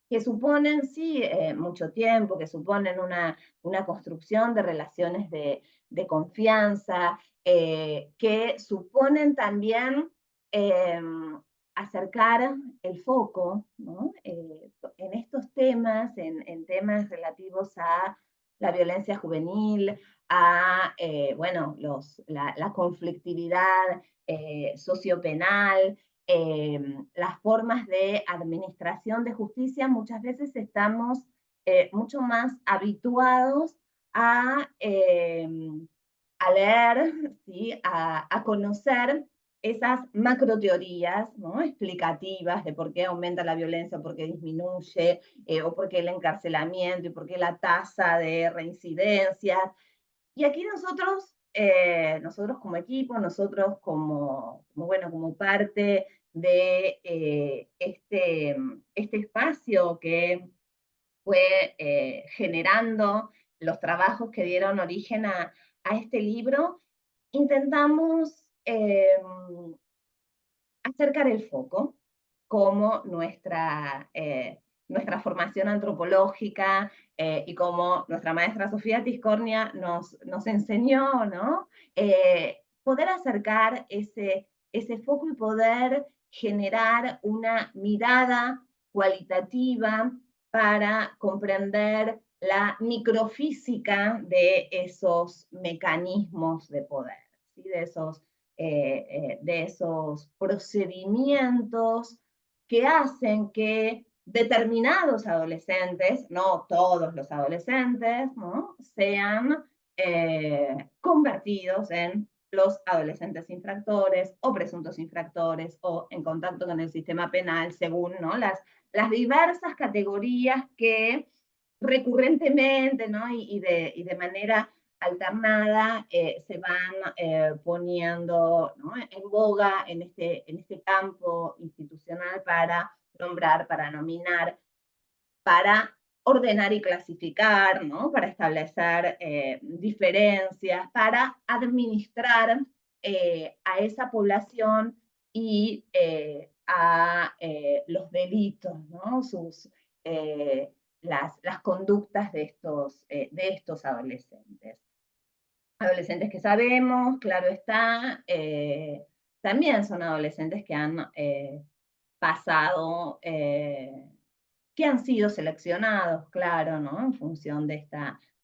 que suponen, sí, mucho tiempo, que suponen una construcción de relaciones de confianza, que suponen también acercar el foco, ¿no?, en estos temas, en temas relativos a la violencia juvenil, a bueno, la conflictividad sociopenal, las formas de administración de justicia. Muchas veces estamos mucho más habituados a leer, ¿sí?, a conocer esas macroteorías, ¿no?, explicativas de por qué aumenta la violencia, por qué disminuye, o por qué el encarcelamiento, y por qué la tasa de reincidencia. Y aquí nosotros nosotros como equipo, nosotros como parte de este espacio que fue generando los trabajos que dieron origen a este libro, intentamos acercar el foco, como nuestra formación antropológica y como nuestra maestra Sofía Tiscornia nos enseñó, ¿no? Poder acercar ese foco y poder generar una mirada cualitativa para comprender la microfísica de esos mecanismos de poder, ¿sí? De esos procedimientos que hacen que determinados adolescentes, no todos los adolescentes, ¿no? Sean convertidos en los adolescentes infractores o presuntos infractores o en contacto con el sistema penal según, ¿no? las diversas categorías que recurrentemente, ¿no? y de manera alternada se van poniendo, ¿no? en boga en este campo institucional para nombrar, para nominar, para ordenar y clasificar, ¿no? Para establecer diferencias, para administrar a esa población y a los delitos, ¿no? Las conductas de estos adolescentes. Adolescentes que sabemos, claro está, también son adolescentes que han pasado, que han sido seleccionados, claro, ¿no? En función de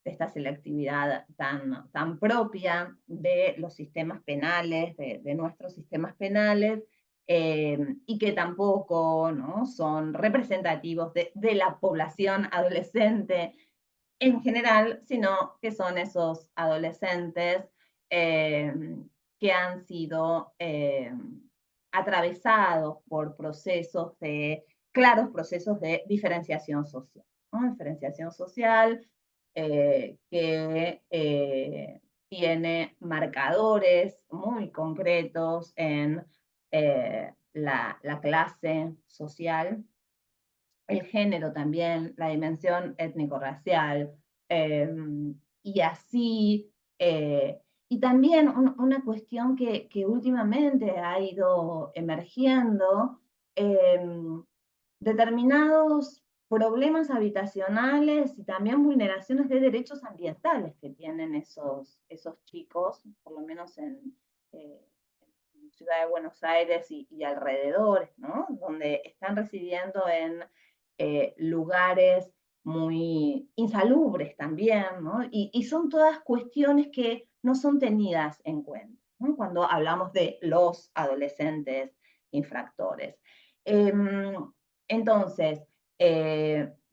esta selectividad tan propia de los sistemas penales, de nuestros sistemas penales, y que tampoco, ¿no? son representativos de la población adolescente en general, sino que son esos adolescentes que han sido atravesados por claros procesos de diferenciación social, ¿no? Diferenciación social que tiene marcadores muy concretos en la clase social, el género también, la dimensión étnico-racial, y así, y también una cuestión que últimamente ha ido emergiendo, determinados problemas habitacionales y también vulneraciones de derechos ambientales que tienen esos chicos, por lo menos eh, en Ciudad de Buenos Aires y alrededores, ¿no? Donde están residiendo en lugares muy insalubres también, ¿no? Y son todas cuestiones que no son tenidas en cuenta, ¿no? Cuando hablamos de los adolescentes infractores. Entonces,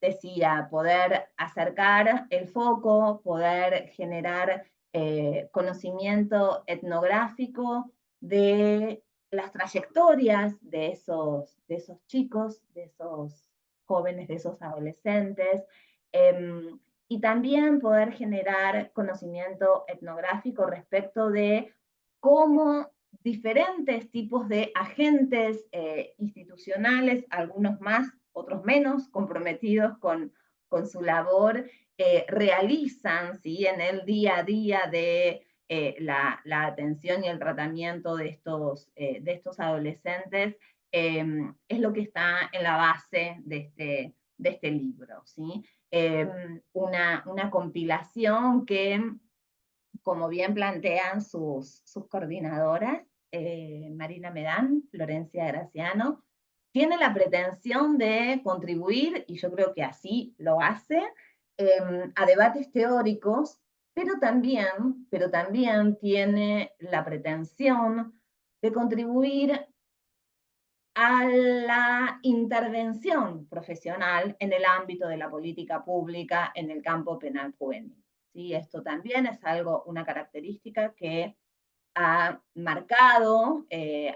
decía, poder acercar el foco, poder generar conocimiento etnográfico de las trayectorias de esos chicos, de esos jóvenes, de esos adolescentes, y también poder generar conocimiento etnográfico respecto de cómo diferentes tipos de agentes institucionales, algunos más, otros menos comprometidos con su labor, realizan, ¿sí? en el día a día de la atención y el tratamiento de estos adolescentes, es lo que está en la base de este libro, ¿sí? Una compilación que, como bien plantean sus coordinadoras, Marina Medán, Florencia Graciano, tiene la pretensión de contribuir, y yo creo que así lo hace, a debates teóricos, pero también tiene la pretensión de contribuir a la intervención profesional en el ámbito de la política pública en el campo penal juvenil. ¿Sí? Esto también es una característica que ha marcado,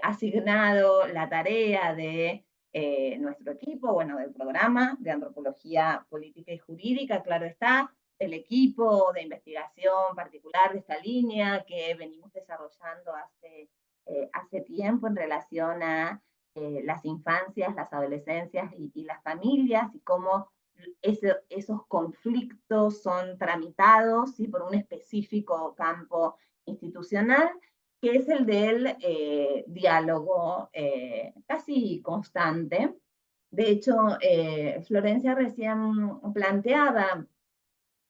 asignado la tarea de nuestro equipo, bueno, del programa de antropología política y jurídica, claro está, el equipo de investigación particular de esta línea que venimos desarrollando hace tiempo en relación a las infancias, las adolescencias y las familias, y cómo esos conflictos son tramitados, ¿sí?, por un específico campo institucional, que es el del diálogo casi constante. De hecho, Florencia recién planteaba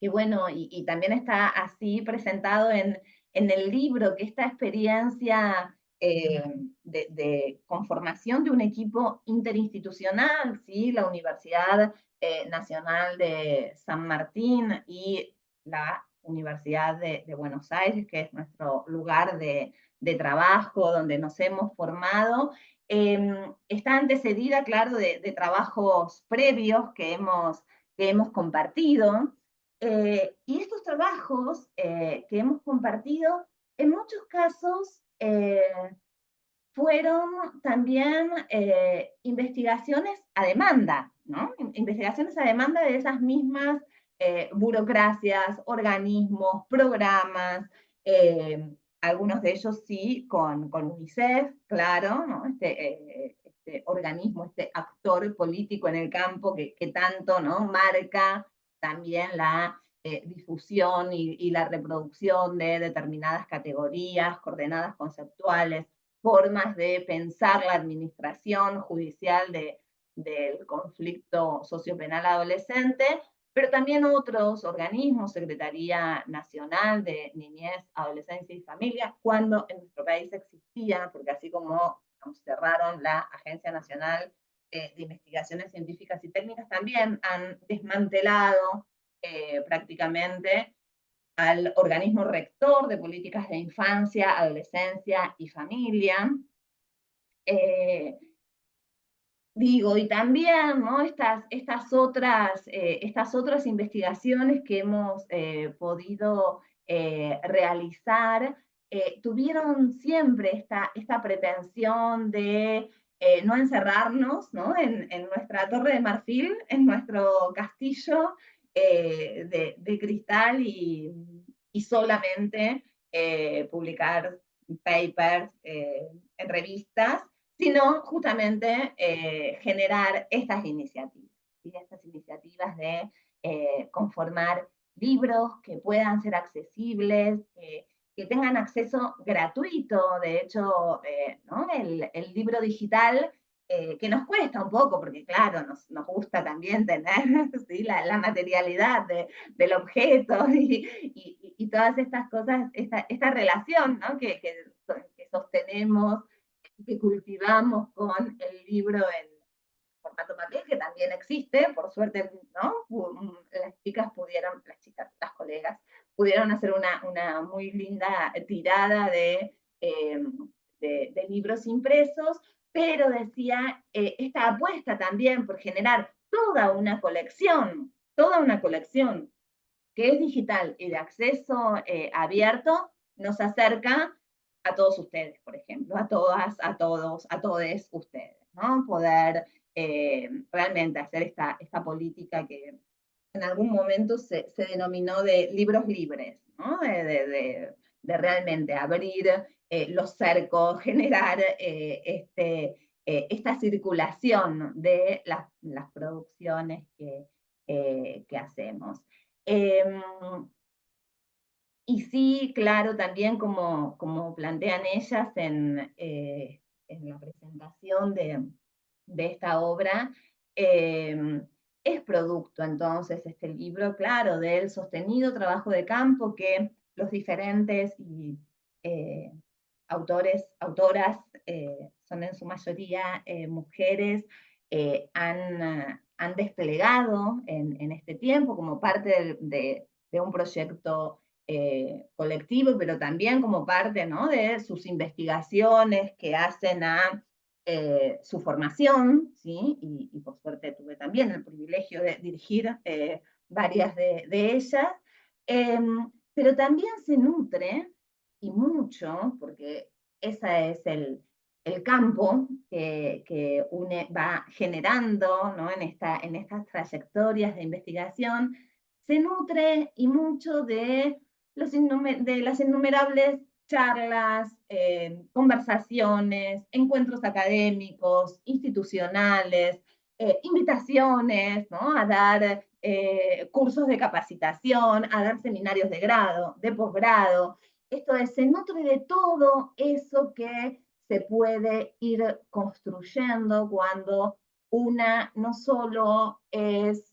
que bueno, y también está así presentado en el libro, que esta experiencia de conformación de un equipo interinstitucional, ¿sí? La Universidad Nacional de San Martín y la Universidad de Buenos Aires, que es nuestro lugar de trabajo, donde nos hemos formado, está antecedida, claro, de trabajos previos que hemos compartido. Y estos trabajos que hemos compartido, en muchos casos, fueron también investigaciones a demanda, ¿no? Investigaciones a demanda de esas mismas burocracias, organismos, programas, algunos de ellos sí con UNICEF, claro, ¿no? Este organismo, este actor político en el campo que tanto, ¿no?, marca también la difusión y la reproducción de determinadas categorías, coordenadas conceptuales, formas de pensar la administración judicial del conflicto sociopenal adolescente, pero también otros organismos, Secretaría Nacional de Niñez, Adolescencia y Familia, cuando en nuestro país existía, porque así como cerraron la Agencia Nacional de Investigaciones Científicas y Técnicas, también han desmantelado prácticamente al organismo rector de políticas de infancia, adolescencia y familia. Digo, y también, ¿no?, estas otras investigaciones que hemos podido realizar tuvieron siempre esta pretensión de no encerrarnos, ¿no?, en nuestra torre de marfil, en nuestro castillo de cristal y solamente publicar papers en revistas, sino justamente generar estas iniciativas, ¿sí?, estas iniciativas de conformar libros que puedan ser accesibles, que tengan acceso gratuito. De hecho, ¿no?, el libro digital, que nos cuesta un poco, porque claro, nos gusta también tener, ¿sí?, la materialidad del objeto y todas estas cosas, esta relación, ¿no?, que sostenemos, que cultivamos con el libro en formato papel, que también existe, por suerte, ¿no? Las colegas, pudieron hacer una muy linda tirada de libros impresos, pero decía, esta apuesta también por generar toda una colección que es digital y de acceso abierto, nos acerca a todos ustedes, por ejemplo, a todas, a todos, a todes ustedes, ¿no? Poder realmente hacer esta política que en algún momento se denominó de libros libres, ¿no? De realmente abrir los cercos, generar esta circulación de las producciones que hacemos. Y sí, claro, también como plantean ellas en la presentación de esta obra, es producto entonces este libro, claro, del sostenido trabajo de campo que los diferentes autoras, son en su mayoría mujeres, han desplegado en este tiempo como parte de un proyecto colectivo, pero también como parte, ¿no?, de sus investigaciones que hacen a su formación, ¿sí? Y por suerte tuve también el privilegio de dirigir varias de ellas, pero también se nutre, y mucho, porque ese es el campo que va generando, ¿no?, en estas trayectorias de investigación, se nutre y mucho de las innumerables charlas, conversaciones, encuentros académicos, institucionales, invitaciones, ¿no?, a dar cursos de capacitación, a dar seminarios de grado, de posgrado. Esto es, se nutre de todo eso que se puede ir construyendo cuando una no solo es,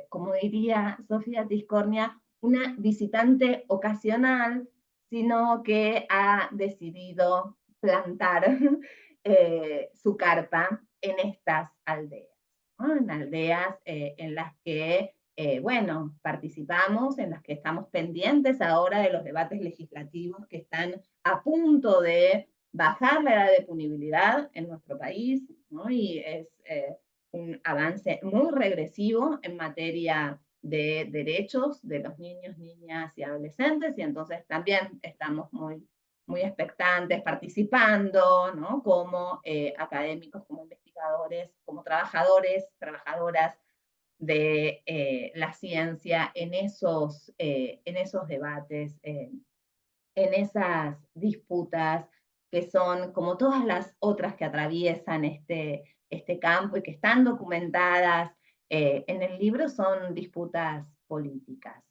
como diría Sofía Tiscornia, una visitante ocasional, sino que ha decidido plantar su carpa en estas aldeas, ¿no? En aldeas en las que, bueno, participamos, en las que estamos pendientes ahora de los debates legislativos que están a punto de bajar la edad de punibilidad en nuestro país, ¿no? Y es un avance muy regresivo en materia de derechos de los niños, niñas y adolescentes, y entonces también estamos muy expectantes, participando, ¿no?, como académicos, como investigadores, como trabajadores, trabajadoras de la ciencia en esos debates, en esas disputas que son como todas las otras que atraviesan este campo y que están documentadas en el libro, son disputas políticas.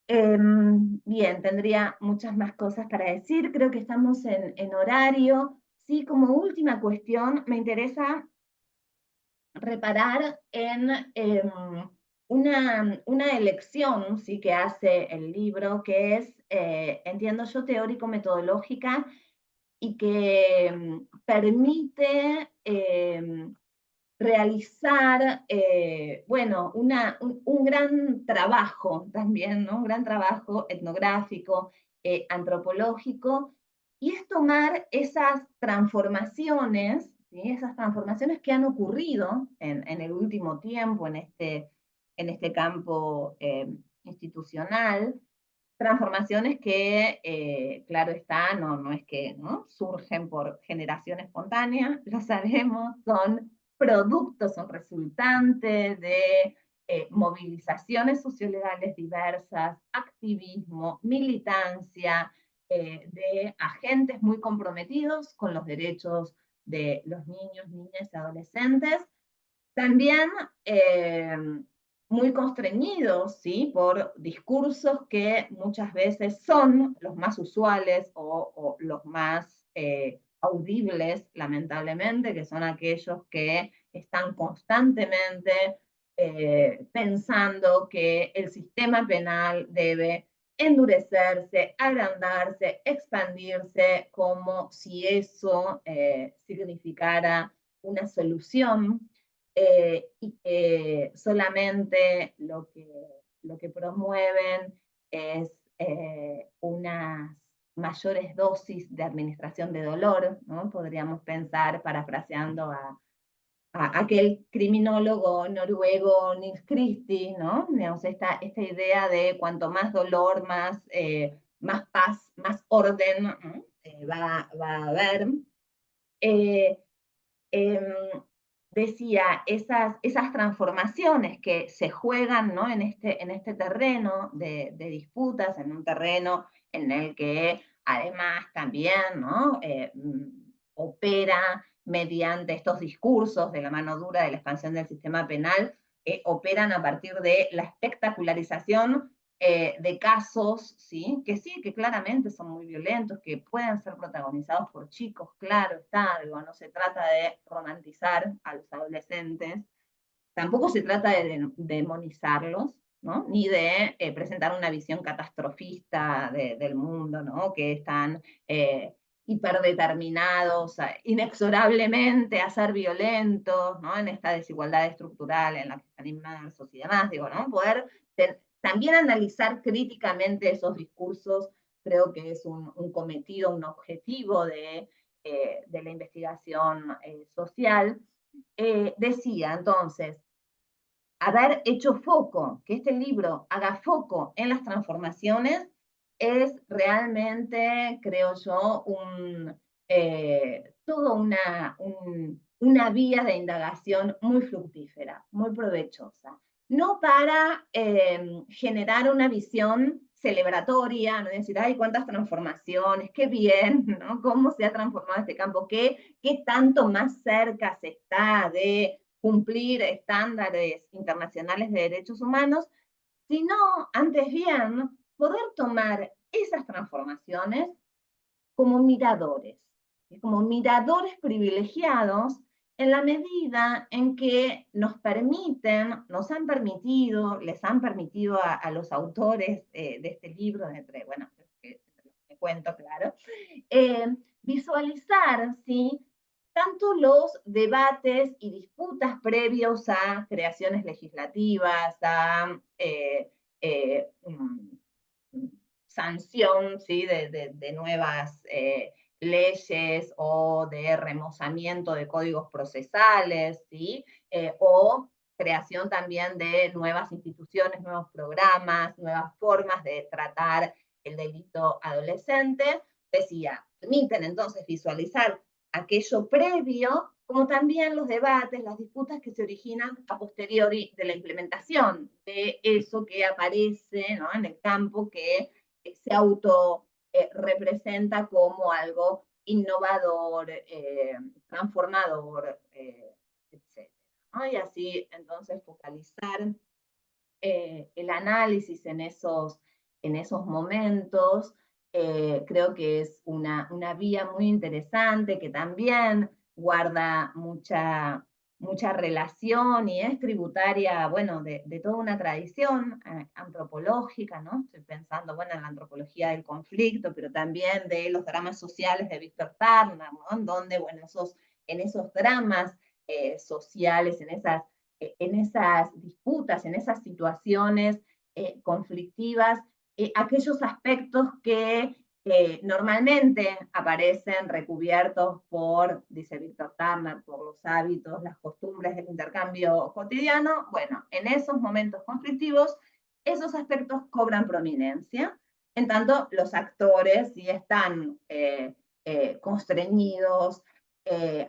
Bien, tendría muchas más cosas para decir, creo que estamos en horario. Sí, como última cuestión, me interesa reparar en una elección, ¿sí?, que hace el libro, que es, entiendo yo, teórico-metodológica, y que permite realizar, bueno, un gran trabajo también, ¿no?, un gran trabajo etnográfico, antropológico, y es tomar esas transformaciones, ¿sí?, esas transformaciones que han ocurrido en el último tiempo en este campo institucional, transformaciones que, claro está, no es que, ¿no?, surgen por generación espontánea, lo sabemos, son productos, son resultantes de movilizaciones sociolegales diversas, activismo, militancia, de agentes muy comprometidos con los derechos de los niños, niñas y adolescentes, también muy constreñidos, ¿sí?, por discursos que muchas veces son los más usuales o los más audibles, lamentablemente, que son aquellos que están constantemente pensando que el sistema penal debe endurecerse, agrandarse, expandirse, como si eso significara una solución, y que solamente lo que promueven es unas mayores dosis de administración de dolor, ¿no? Podríamos pensar, parafraseando a aquel criminólogo noruego Nils Christie, ¿no?, digamos, esta idea de cuanto más dolor, más paz, más orden, ¿no?, va a haber. Em, Decía, esas transformaciones que se juegan, ¿no?, en este terreno de disputas, en un terreno en el que además también, ¿no?, opera mediante estos discursos de la mano dura de la expansión del sistema penal, operan a partir de la espectacularización de casos, ¿sí?, que claramente son muy violentos, que pueden ser protagonizados por chicos, claro está, digo, no se trata de romantizar a los adolescentes, tampoco se trata de demonizarlos, ¿no?, ni de presentar una visión catastrofista del mundo, ¿no?, que están hiperdeterminados inexorablemente a ser violentos, ¿no?, en esta desigualdad estructural en la que están inmersos y demás, digo, ¿no?, poder también analizar críticamente esos discursos, creo que es un cometido, un objetivo de la investigación social. Decía entonces, haber hecho foco, que este libro haga foco en las transformaciones, es realmente, creo yo, toda una vía de indagación muy fructífera, muy provechosa. no para generar una visión celebratoria, no decir, ay, cuántas transformaciones, qué bien, ¿no? Cómo se ha transformado este campo, qué tanto más cerca se está de cumplir estándares internacionales de derechos humanos, sino, antes bien, poder tomar esas transformaciones como miradores privilegiados en la medida en que nos han permitido, les han permitido a los autores de este libro, bueno, me cuento, claro, visualizar, ¿sí? Tanto los debates y disputas previos a creaciones legislativas, a sanción, ¿sí? de nuevas leyes o de remozamiento de códigos procesales, ¿sí? O creación también de nuevas instituciones, nuevos programas, nuevas formas de tratar el delito adolescente. Decía, permiten entonces visualizar aquello previo, como también los debates, las disputas que se originan a posteriori de la implementación de eso que aparece, ¿no? En el campo, que se auto representa como algo innovador, transformador, etc. ¿no? Y así entonces focalizar el análisis en esos momentos, creo que es una vía muy interesante que también guarda mucha relación y es tributaria, bueno, de toda una tradición antropológica, ¿no? Estoy pensando, bueno, en la antropología del conflicto, pero también de los dramas sociales de Víctor Turner, ¿no? En donde, bueno, en esos dramas sociales, en esas disputas, en esas situaciones conflictivas, aquellos aspectos que normalmente aparecen recubiertos por, dice Víctor Turner, por los hábitos, las costumbres del intercambio cotidiano. Bueno, en esos momentos conflictivos, esos aspectos cobran prominencia, en tanto los actores sí están constreñidos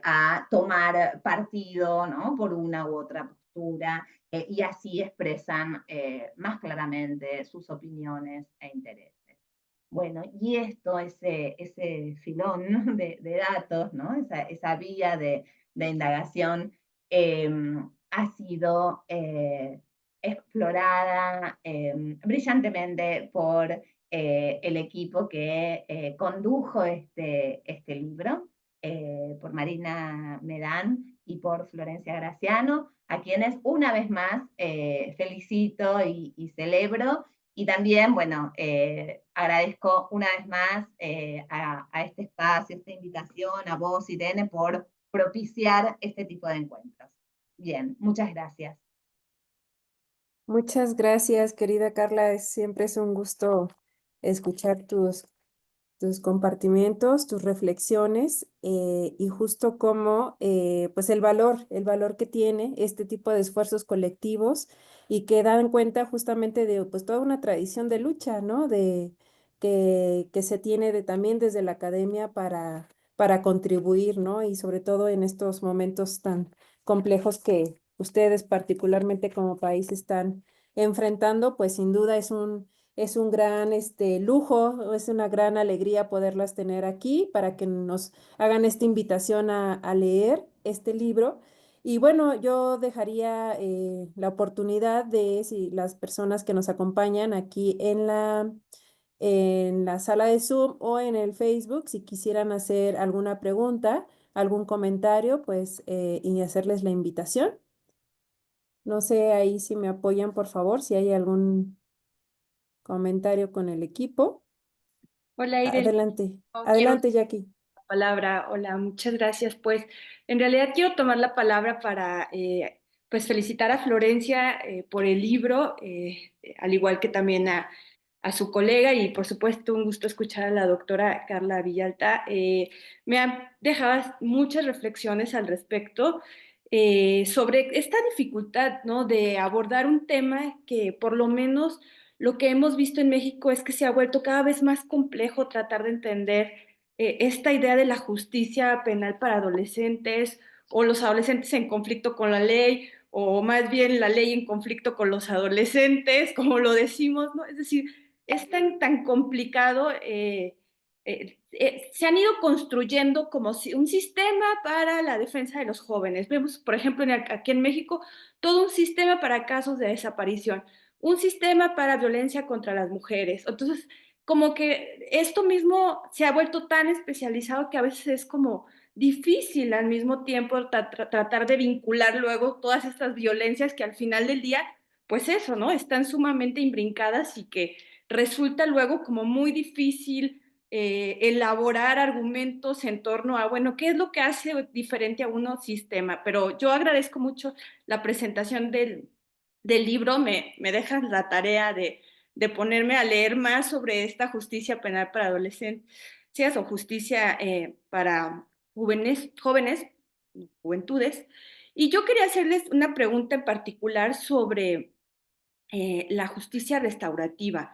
a tomar partido, ¿no? Por una u otra postura, y así expresan más claramente sus opiniones e intereses. Bueno, y esto, ese filón de datos, ¿no? Esa vía de indagación ha sido explorada brillantemente por el equipo que condujo este libro, por Marina Medán y por Florencia Graciano, a quienes una vez más felicito y celebro. Y también, bueno, agradezco una vez más a este espacio, esta invitación, a vos, Irene, por propiciar este tipo de encuentros. Bien, muchas gracias. Muchas gracias, querida Carla. Siempre es un gusto escuchar tus compartimientos, tus reflexiones y justo como pues el valor que tiene este tipo de esfuerzos colectivos y que dan cuenta justamente de pues toda una tradición de lucha, ¿no? Que se tiene también desde la academia para contribuir, ¿no? Y sobre todo en estos momentos tan complejos que ustedes particularmente como país están enfrentando, pues sin duda es un gran lujo, es una gran alegría poderlas tener aquí para que nos hagan esta invitación a leer este libro. Y bueno, yo dejaría la oportunidad de si las personas que nos acompañan aquí en la sala de Zoom o en el Facebook, si quisieran hacer alguna pregunta, algún comentario, pues y hacerles la invitación. No sé ahí si me apoyan, por favor, si hay algún comentario con el equipo. Hola Irene, Adelante, quiero adelante, Jackie. la palabra. Hola, muchas gracias. Pues en realidad quiero tomar la palabra para pues felicitar a Florencia por el libro, al igual que también a su colega y por supuesto un gusto escuchar a la doctora Carla Villalta. Me han dejado muchas reflexiones al respecto sobre esta dificultad, ¿no? De abordar un tema que por lo menos lo que hemos visto en México es que se ha vuelto cada vez más complejo tratar de entender esta idea de la justicia penal para adolescentes o los adolescentes en conflicto con la ley o más bien la ley en conflicto con los adolescentes, como lo decimos, ¿no? Es decir, es tan complicado. Se han ido construyendo como un sistema para la defensa de los jóvenes. Vemos, por ejemplo, aquí en México, todo un sistema para casos de desaparición, un sistema para violencia contra las mujeres. Entonces, como que esto mismo se ha vuelto tan especializado que a veces es como difícil al mismo tiempo tratar de vincular luego todas estas violencias que al final del día, pues eso, ¿no? Están sumamente imbrincadas y que resulta luego como muy difícil elaborar argumentos en torno a, bueno, ¿qué es lo que hace diferente a uno sistema? Pero yo agradezco mucho la presentación del libro, me dejas la tarea de ponerme a leer más sobre esta justicia penal para adolescencias o justicia para jóvenes, juventudes. Y yo quería hacerles una pregunta en particular sobre la justicia restaurativa.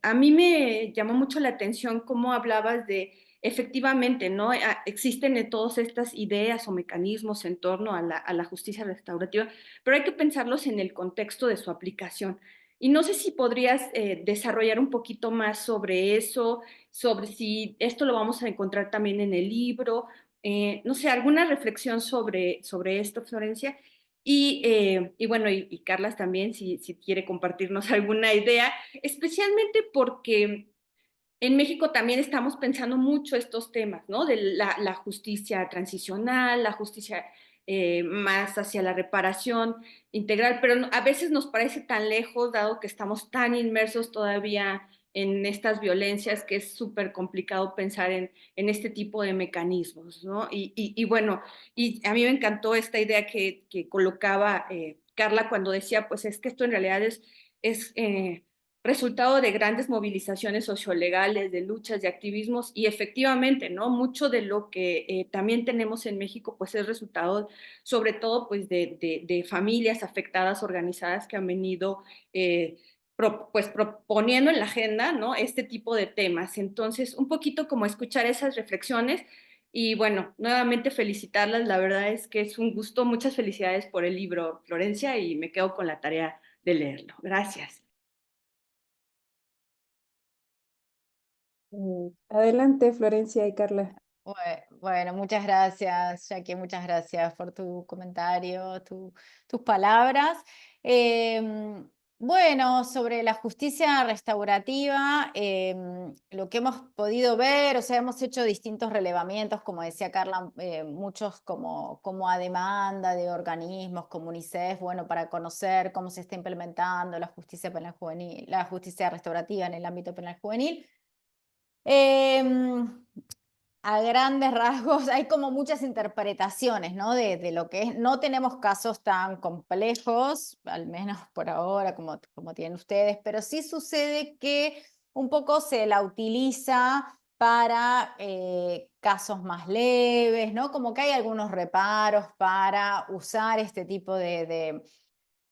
A mí me llamó mucho la atención cómo hablabas de, efectivamente, ¿no? Existen todas estas ideas o mecanismos en torno a la justicia restaurativa, pero hay que pensarlos en el contexto de su aplicación. Y no sé si podrías desarrollar un poquito más sobre eso, sobre si esto lo vamos a encontrar también en el libro, no sé, alguna reflexión sobre esto, Florencia. Y bueno, y Carlas también, si quiere compartirnos alguna idea, especialmente porque en México también estamos pensando mucho estos temas, ¿no? De la justicia transicional, la justicia más hacia la reparación integral, pero a veces nos parece tan lejos, dado que estamos tan inmersos todavía en estas violencias, que es súper complicado pensar en este tipo de mecanismos, ¿no? Y bueno, y a mí me encantó esta idea que colocaba Carla cuando decía, pues es que esto en realidad es resultado de grandes movilizaciones sociolegales, de luchas, de activismos, y efectivamente, ¿no? Mucho de lo que también tenemos en México, pues es resultado, sobre todo, pues de familias afectadas, organizadas, que han venido, pues proponiendo en la agenda, ¿no? Este tipo de temas. Entonces, un poquito como escuchar esas reflexiones, y bueno, nuevamente felicitarlas, la verdad es que es un gusto, muchas felicidades por el libro, Florencia, y me quedo con la tarea de leerlo. Gracias. Adelante, Florencia y Carla. Bueno, muchas gracias, Jackie, muchas gracias por tu comentario, tus palabras. Bueno, sobre la justicia restaurativa, lo que hemos podido ver, o sea, hemos hecho distintos relevamientos, como decía Carla, muchos como a demanda de organismos como UNICEF, bueno, para conocer cómo se está implementando la justicia penal juvenil, la justicia restaurativa en el ámbito penal juvenil. A grandes rasgos hay como muchas interpretaciones, ¿no? de lo que es. No tenemos casos tan complejos, al menos por ahora, como tienen ustedes, pero sí sucede que un poco se la utiliza para casos más leves, ¿no? Como que hay algunos reparos para usar este tipo de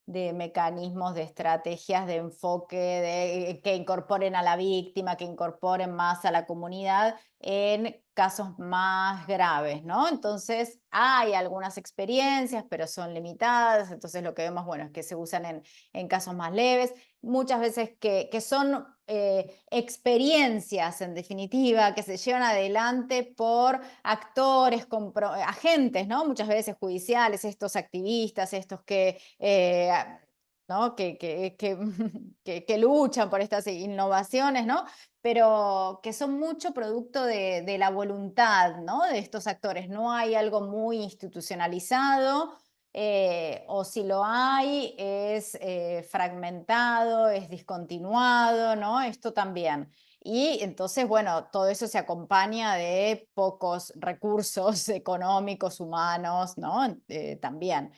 mecanismos, de estrategias, de enfoque, que incorporen a la víctima, que incorporen más a la comunidad en casos más graves, ¿no? Entonces hay algunas experiencias, pero son limitadas, entonces lo que vemos, bueno, es que se usan en casos más leves, muchas veces que son experiencias, en definitiva, que se llevan adelante por actores, agentes, ¿no? Muchas veces judiciales, estos activistas, estos ¿no? que luchan por estas innovaciones, ¿no? Pero que son mucho producto de la voluntad, ¿no? De estos actores. No hay algo muy institucionalizado, o si lo hay, es fragmentado, es discontinuado, ¿no? Esto también. Y entonces, bueno, todo eso se acompaña de pocos recursos económicos, humanos, ¿no? También.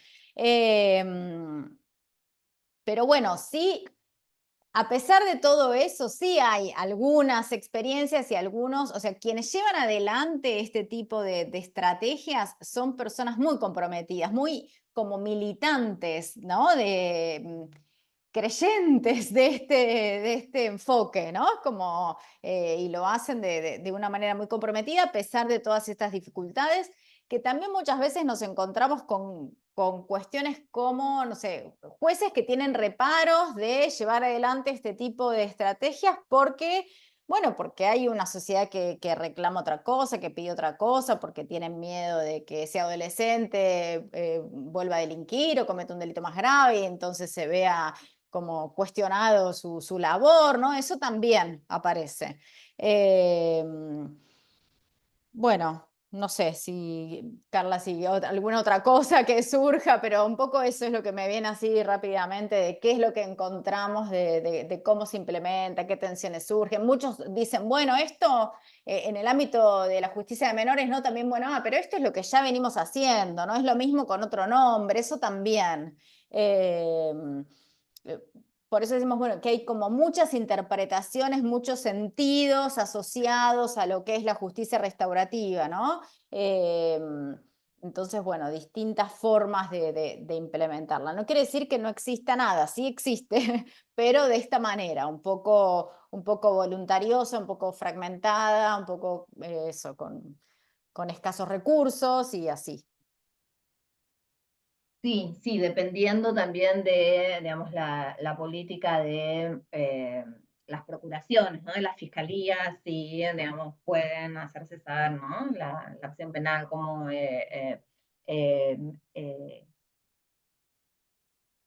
Pero bueno, sí, a pesar de todo eso, sí hay algunas experiencias y algunos, o sea, quienes llevan adelante este tipo de estrategias son personas muy comprometidas, muy como militantes, ¿no? Creyentes de este enfoque, ¿no? Como, y lo hacen de una manera muy comprometida a pesar de todas estas dificultades que también muchas veces nos encontramos con cuestiones como, no sé, jueces que tienen reparos de llevar adelante este tipo de estrategias porque, bueno, porque hay una sociedad que reclama otra cosa, que pide otra cosa, porque tienen miedo de que ese adolescente vuelva a delinquir o cometa un delito más grave y entonces se vea como cuestionado su labor, ¿no? Eso también aparece. Bueno, no sé si, Carla, si alguna otra cosa que surja, pero un poco eso es lo que me viene así rápidamente, de qué es lo que encontramos, de cómo se implementa, qué tensiones surgen. Muchos dicen, bueno, esto en el ámbito de la justicia de menores, no, también, bueno, pero esto es lo que ya venimos haciendo, ¿no? Es lo mismo con otro nombre, eso también. Eh, por eso decimos, bueno, que hay como muchas interpretaciones, muchos sentidos asociados a lo que es la justicia restaurativa, ¿no? Eh, entonces, bueno, distintas formas de implementarla. No quiere decir que no exista nada, sí existe, pero de esta manera, un poco voluntariosa, un poco fragmentada, un poco eso, con escasos recursos y así. Sí, sí, dependiendo también de, digamos, la política de las procuraciones, ¿no? De las fiscalías, si, digamos, pueden hacerse saber, ¿no? La acción penal como eh,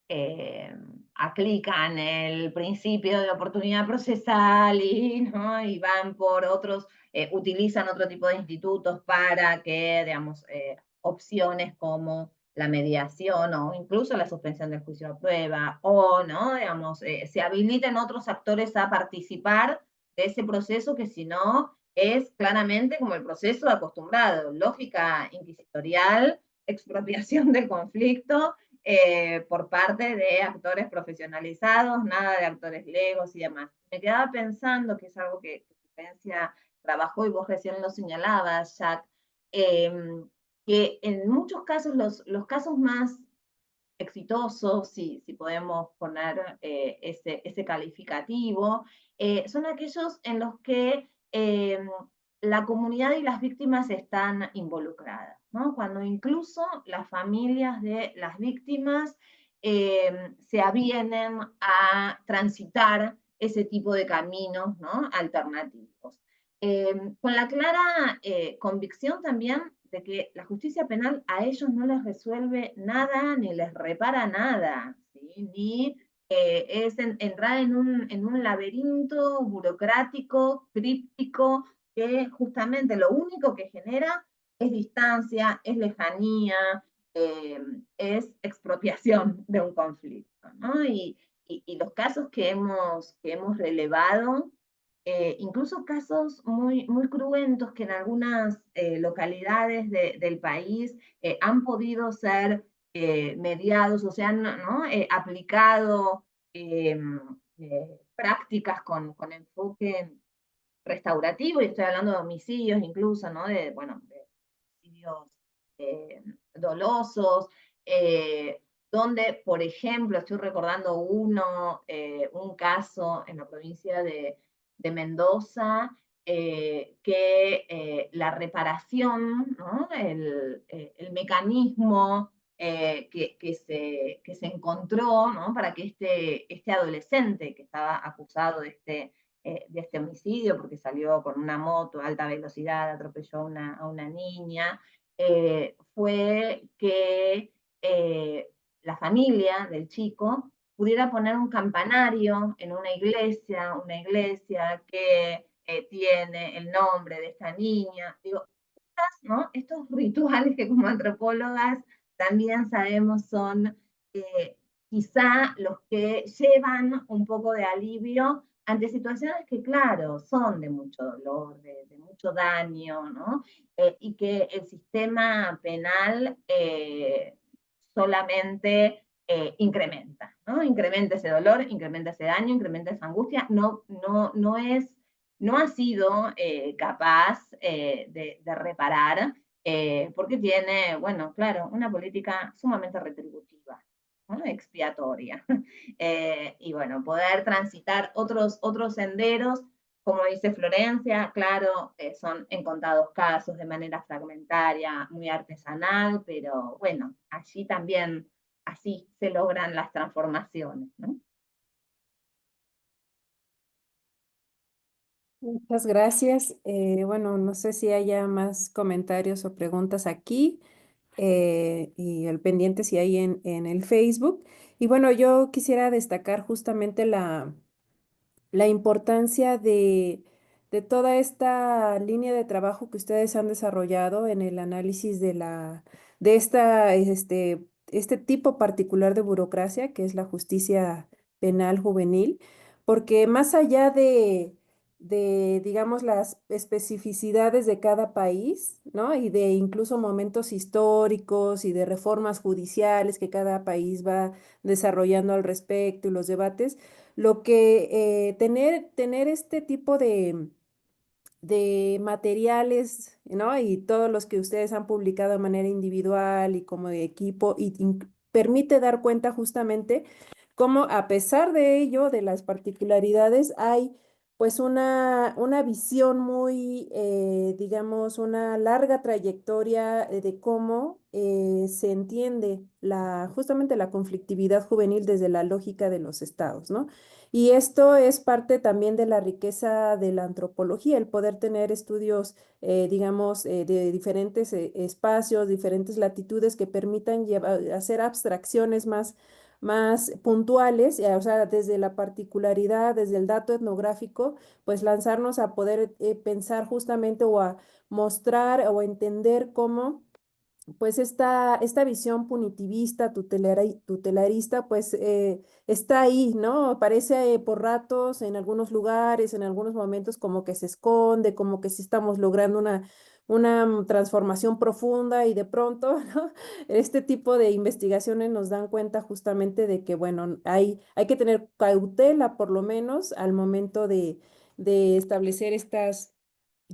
eh, aplican el principio de oportunidad procesal y, ¿no? Y van por otros, utilizan otro tipo de institutos para que, digamos, opciones como la mediación o incluso la suspensión del juicio a prueba, o, ¿no? Digamos, se habiliten otros actores a participar de ese proceso que si no es claramente como el proceso acostumbrado, lógica inquisitorial, expropiación del conflicto, por parte de actores profesionalizados, nada de actores legos y demás. Me quedaba pensando, que es algo que Florencia trabajó y vos recién lo señalabas, Jack, que en muchos casos, los casos más exitosos, si podemos poner ese calificativo, son aquellos en los que la comunidad y las víctimas están involucradas, ¿no? Cuando incluso las familias de las víctimas se avienen a transitar ese tipo de caminos, ¿no? Alternativos. Con la clara convicción también de que la justicia penal a ellos no les resuelve nada ni les repara nada, ¿sí? Ni es entrar en un laberinto burocrático, críptico, que justamente lo único que genera es distancia, es lejanía, es expropiación de un conflicto, ¿no? Y los casos que hemos relevado, incluso casos muy, muy cruentos que en algunas localidades del país han podido ser mediados, o sea, ¿no? Aplicado prácticas con enfoque restaurativo, y estoy hablando de homicidios incluso, ¿no? Bueno, de homicidios dolosos, donde, por ejemplo, estoy recordando un caso en la provincia de Mendoza, que la reparación, ¿no? El mecanismo que se encontró, ¿no? Para que este adolescente que estaba acusado de este homicidio, porque salió con una moto a alta velocidad, atropelló a una niña, fue que la familia del chico pudiera poner un campanario en una iglesia que tiene el nombre de esta niña. Digo, ¿no? Estos rituales que como antropólogas también sabemos son quizá los que llevan un poco de alivio ante situaciones que, claro, son de mucho dolor, de mucho daño, ¿no? Y que el sistema penal solamente incrementa, ¿no? Incrementa ese dolor, incrementa ese daño, incrementa esa angustia, no ha sido capaz de reparar, porque tiene, bueno, claro, una política sumamente retributiva, ¿no? Expiatoria. Y bueno, poder transitar otros senderos como dice Florencia, claro, son en contados casos, de manera fragmentaria, muy artesanal, pero bueno, allí también así se logran las transformaciones, ¿no? Muchas gracias. Bueno, no sé si haya más comentarios o preguntas aquí y el pendiente si hay en el Facebook. Y bueno, yo quisiera destacar justamente la importancia de toda esta línea de trabajo que ustedes han desarrollado en el análisis de este tipo particular de burocracia, que es la justicia penal juvenil, porque más allá digamos, las especificidades de cada país, ¿no? Y de incluso momentos históricos y de reformas judiciales que cada país va desarrollando al respecto y los debates, lo que tener este tipo de materiales, ¿no? Y todos los que ustedes han publicado de manera individual y como de equipo, permite dar cuenta justamente cómo a pesar de ello, de las particularidades, hay pues una visión muy, digamos, una larga trayectoria de cómo se entiende justamente la conflictividad juvenil desde la lógica de los estados, ¿no? Y esto es parte también de la riqueza de la antropología, el poder tener estudios, digamos, de diferentes espacios, diferentes latitudes que permitan hacer abstracciones más puntuales, o sea, desde la particularidad, desde el dato etnográfico, pues lanzarnos a poder pensar justamente o a mostrar o a entender cómo pues esta visión punitivista, tutelarista, pues está ahí, ¿no? Aparece por ratos en algunos lugares, en algunos momentos como que se esconde, como que sí estamos logrando una transformación profunda y de pronto, ¿no? Este tipo de investigaciones nos dan cuenta justamente de que, bueno, hay que tener cautela por lo menos al momento de establecer estas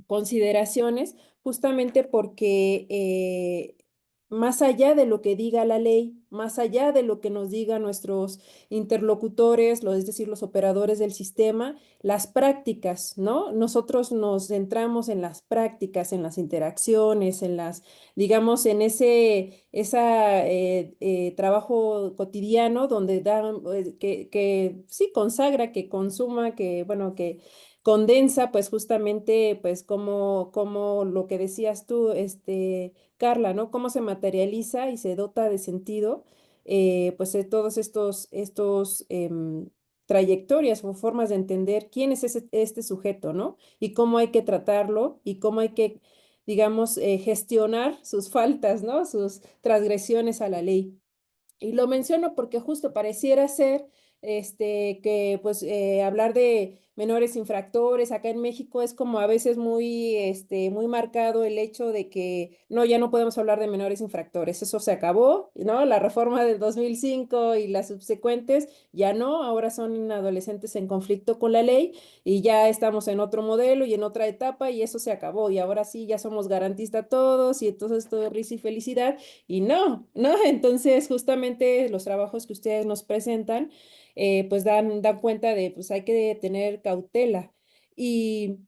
consideraciones, justamente porque más allá de lo que diga la ley, más allá de lo que nos digan nuestros interlocutores, es decir, los operadores del sistema, las prácticas, ¿no? Nosotros nos centramos en las prácticas, en las interacciones, digamos, en ese trabajo cotidiano donde que sí consagra, que consuma, que, bueno, que condensa pues justamente pues como lo que decías tú, Carla, ¿no? Cómo se materializa y se dota de sentido pues todos estos trayectorias o formas de entender quién es este sujeto, ¿no? Y cómo hay que tratarlo y cómo hay que, digamos, gestionar sus faltas, ¿no? Sus transgresiones a la ley. Y lo menciono porque justo pareciera ser que pues hablar de menores infractores acá en México es como a veces muy marcado el hecho de que no, ya no podemos hablar de menores infractores, eso se acabó, ¿no? La reforma del 2005 y las subsecuentes ya no, ahora son adolescentes en conflicto con la ley y ya estamos en otro modelo y en otra etapa y eso se acabó y ahora sí ya somos garantistas todos y entonces todo risa y felicidad. Y no, ¿no? Entonces, justamente los trabajos que ustedes nos presentan, pues dan cuenta de, pues hay que tener cautela. Y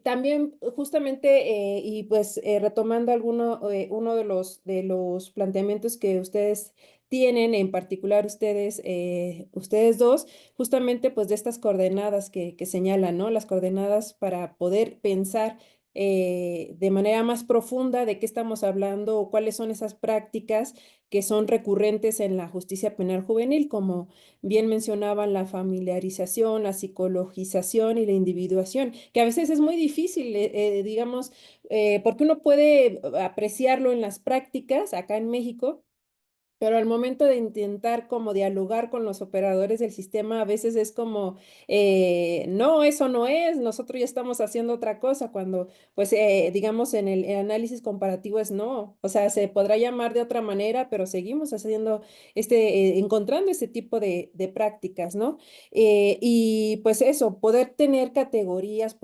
también, justamente, y pues retomando uno de los planteamientos que ustedes tienen, en particular ustedes dos, justamente pues de estas coordenadas que señalan, ¿no? Las coordenadas para poder pensar de manera más profunda de qué estamos hablando o cuáles son esas prácticas que son recurrentes en la justicia penal juvenil, como bien mencionaban la familiarización, la psicologización y la individuación, que a veces es muy difícil, digamos, porque uno puede apreciarlo en las prácticas acá en México, pero al momento de intentar como dialogar con los operadores del sistema, a veces es como, no, eso no es, nosotros ya estamos haciendo otra cosa, cuando, pues, digamos, en el análisis comparativo es no, o sea, se podrá llamar de otra manera, pero seguimos haciendo, encontrando este tipo de prácticas, ¿no? Y pues eso, poder tener categorías,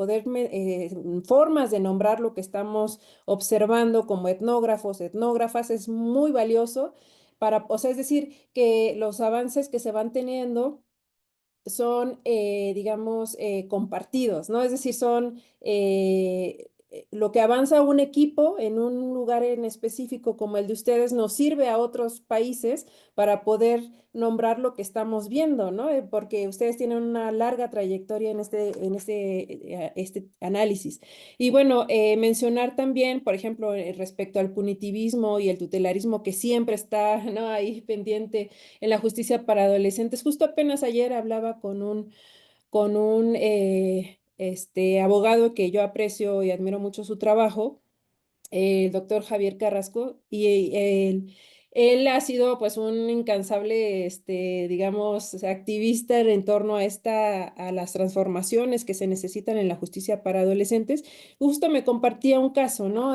formas de nombrar lo que estamos observando como etnógrafos, etnógrafas, es muy valioso o sea, es decir, que los avances que se van teniendo digamos, compartidos, ¿no? Es decir, son lo que avanza un equipo en un lugar en específico como el de ustedes nos sirve a otros países para poder nombrar lo que estamos viendo, ¿no? Porque ustedes tienen una larga trayectoria en este análisis. Y bueno, mencionar también, por ejemplo, respecto al punitivismo y el tutelarismo que siempre está, ¿no?, ahí pendiente en la justicia para adolescentes. Justo apenas ayer hablaba con un abogado que yo aprecio y admiro mucho su trabajo, el doctor Javier Carrasco, y él ha sido pues un incansable, digamos, activista en torno a las transformaciones que se necesitan en la justicia para adolescentes. Justo me compartía un caso, ¿no?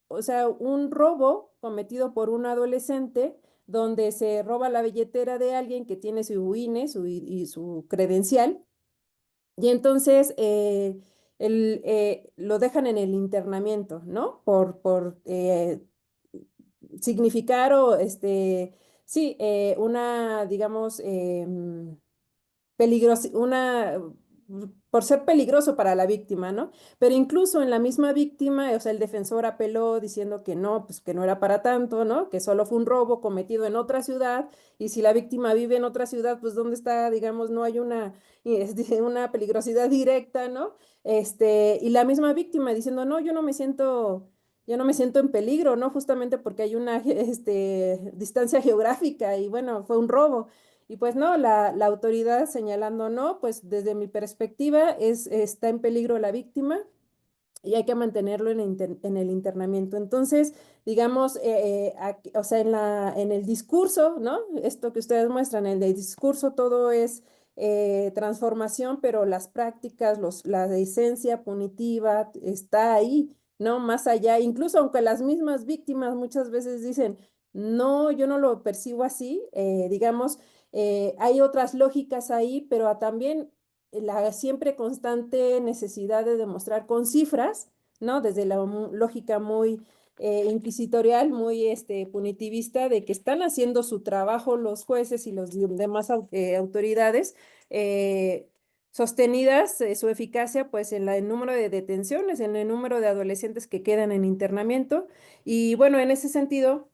O sea, un robo cometido por un adolescente donde se roba la billetera de alguien que tiene su INE y su credencial, y entonces lo dejan en el internamiento, ¿no? Por significar sí, digamos, por ser peligroso para la víctima, ¿no? Pero incluso en la misma víctima, o sea, el defensor apeló diciendo que no, pues que no era para tanto, ¿no? Que solo fue un robo cometido en otra ciudad, y si la víctima vive en otra ciudad, pues ¿dónde está? Digamos, no hay una peligrosidad directa, ¿no? Y la misma víctima diciendo, no, yo no me siento en peligro, ¿no? Justamente porque hay una distancia geográfica y bueno, fue un robo. Y pues no, la autoridad señalando, no, pues desde mi perspectiva está en peligro la víctima y hay que mantenerlo en el internamiento. Entonces, digamos, o sea, en el discurso, ¿no? Esto que ustedes muestran, en el discurso todo es transformación, pero las prácticas, la esencia punitiva está ahí, ¿no? Más allá, incluso aunque las mismas víctimas muchas veces dicen, no, yo no lo percibo así, digamos, hay otras lógicas ahí, pero también la siempre constante necesidad de demostrar con cifras, ¿no? Desde la lógica muy inquisitorial, muy punitivista, de que están haciendo su trabajo los jueces y los demás autoridades, sostenidas su eficacia pues en el número de detenciones, en el número de adolescentes que quedan en internamiento. Y bueno, en ese sentido,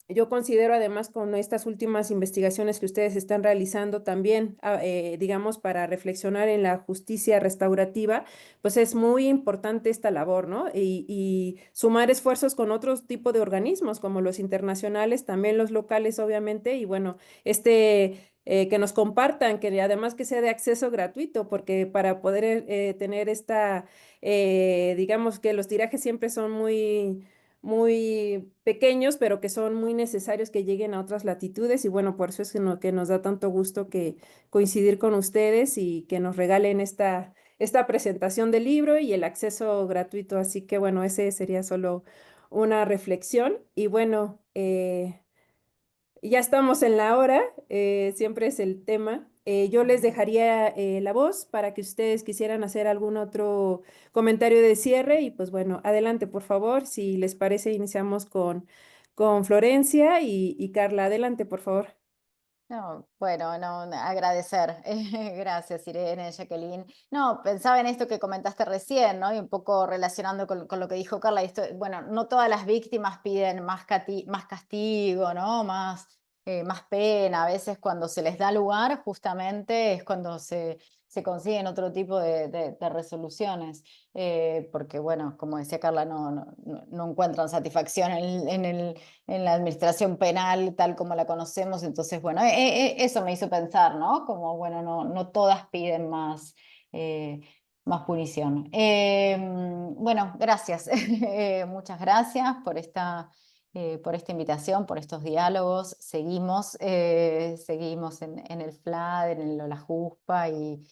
yo considero además con estas últimas investigaciones que ustedes están realizando también, digamos, para reflexionar en la justicia restaurativa, pues es muy importante esta labor, ¿no? Y sumar esfuerzos con otros tipos de organismos, como los internacionales, también los locales, obviamente, y bueno, que nos compartan, que además que sea de acceso gratuito, porque para poder tener digamos que los tirajes siempre son muy pequeños, pero que son muy necesarios que lleguen a otras latitudes. Y bueno, por eso es que nos da tanto gusto que coincidir con ustedes y que nos regalen esta presentación del libro y el acceso gratuito. Así que bueno, ese sería solo una reflexión. Y bueno, ya estamos en la hora, siempre es el tema. Yo les dejaría la voz para que ustedes quisieran hacer algún otro comentario de cierre y pues bueno, adelante por favor, si les parece iniciamos con Florencia y Carla, adelante por favor. No, bueno, no, agradecer. Gracias, Irene, Jacqueline. No, pensaba en esto que comentaste recién, ¿no? Y un poco relacionando con lo que dijo Carla. Esto, bueno, no todas las víctimas piden más castigo, ¿no? Más pena. A veces cuando se les da lugar, justamente es cuando se consiguen otro tipo de resoluciones. Porque, bueno, como decía Carla, no encuentran satisfacción en la administración penal tal como la conocemos. Entonces, bueno, eso me hizo pensar, ¿no? Como, bueno, no todas piden más punición. Bueno, gracias. Muchas gracias por esta invitación, por estos diálogos. Seguimos en el FLAD, en el Olajuspa y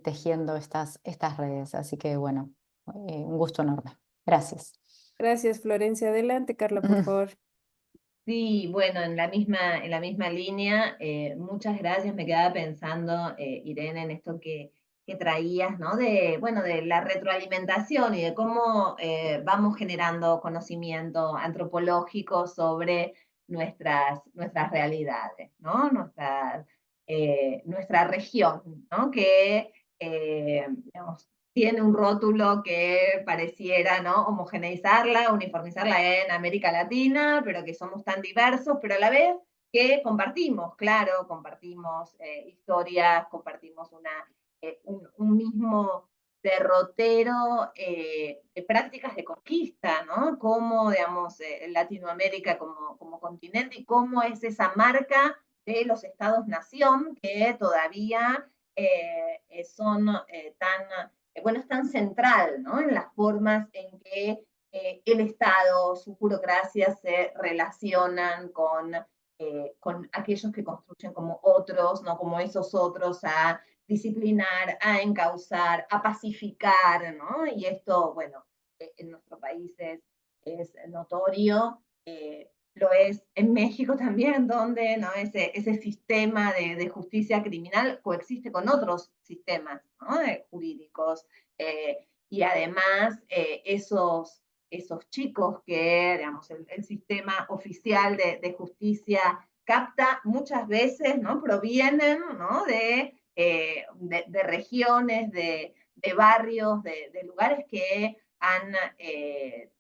tejiendo estas redes. Así que, bueno, un gusto enorme. Gracias. Gracias, Florencia. Adelante, Carla, por favor. Sí, bueno, en la misma línea, muchas gracias. Me quedaba pensando, Irene, en esto que traías, ¿no? Bueno, de la retroalimentación y de cómo vamos generando conocimiento antropológico sobre nuestras realidades, ¿no? nuestra región, ¿no? Que digamos, tiene un rótulo que pareciera, ¿no?, homogeneizarla, uniformizarla en América Latina, pero que somos tan diversos, pero a la vez que compartimos, claro, compartimos historias, compartimos un mismo derrotero de prácticas de conquista, ¿no? Cómo, digamos, Latinoamérica como continente y cómo es esa marca de los estados-nación que todavía son bueno, es tan central, ¿no?, en las formas en que el Estado, su burocracia se relacionan con aquellos que construyen como otros, ¿no?, como esos otros a disciplinar, a encauzar, a pacificar, ¿no? Y esto, bueno, en nuestro país es notorio, lo es en México también, donde, ¿no?, ese sistema de justicia criminal coexiste con otros sistemas, ¿no?, jurídicos, y además esos chicos que, digamos, el sistema oficial de justicia capta muchas veces, ¿no?, provienen, ¿no?, de regiones, de barrios, de lugares que han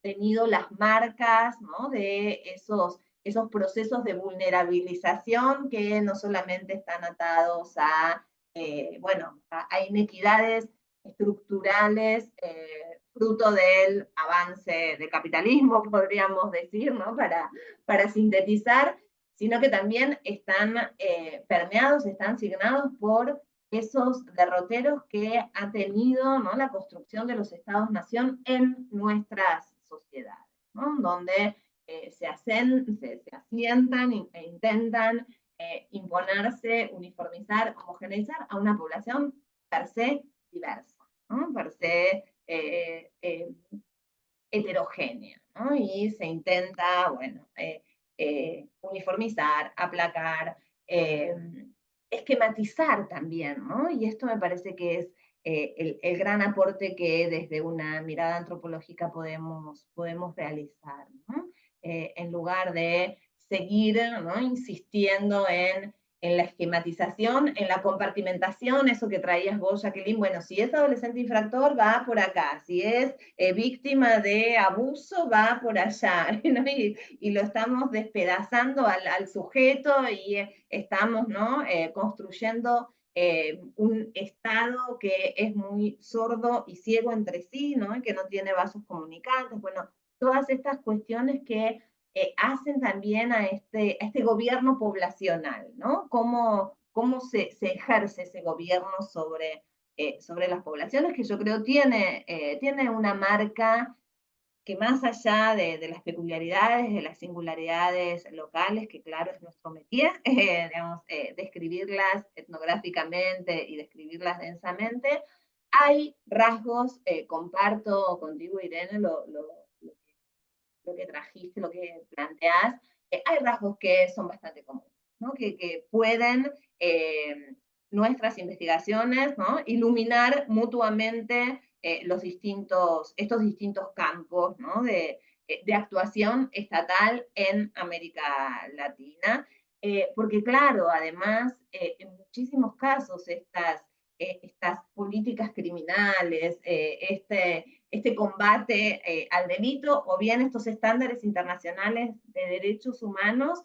tenido las marcas, ¿no?, de esos procesos de vulnerabilización que no solamente están atados a, bueno, a inequidades estructurales, fruto del avance del capitalismo, podríamos decir, ¿no?, para sintetizar, sino que también están permeados, están signados por esos derroteros que ha tenido, ¿no?, la construcción de los estados-nación en nuestras sociedades, ¿no?, donde se asientan e intentan imponerse, uniformizar, homogeneizar a una población per se diversa, ¿no?, per se heterogénea, ¿no? Y se intenta, bueno, uniformizar, aplacar, esquematizar también, ¿no? Y esto me parece que es el gran aporte que desde una mirada antropológica podemos realizar, ¿no? En lugar de seguir, ¿no?, insistiendo en la esquematización, en la compartimentación, eso que traías vos, Jacqueline, bueno, si es adolescente infractor, va por acá, si es víctima de abuso, va por allá, ¿no? Y lo estamos despedazando al sujeto y estamos, ¿no?, construyendo un Estado que es muy sordo y ciego entre sí, ¿no?, que no tiene vasos comunicantes, bueno, todas estas cuestiones que hacen también a este gobierno poblacional, ¿no? Cómo se ejerce ese gobierno sobre las poblaciones, que yo creo tiene una marca que más allá de las peculiaridades, de las singularidades locales, que claro es nuestro métier, digamos, describirlas etnográficamente y describirlas densamente, hay rasgos, comparto contigo, Irene, lo que trajiste, lo que planteás, hay rasgos que son bastante comunes, ¿no?, que pueden nuestras investigaciones, ¿no?, iluminar mutuamente estos distintos campos, ¿no?, de actuación estatal en América Latina, porque claro, además, en muchísimos casos estas políticas criminales, este combate al delito, o bien estos estándares internacionales de derechos humanos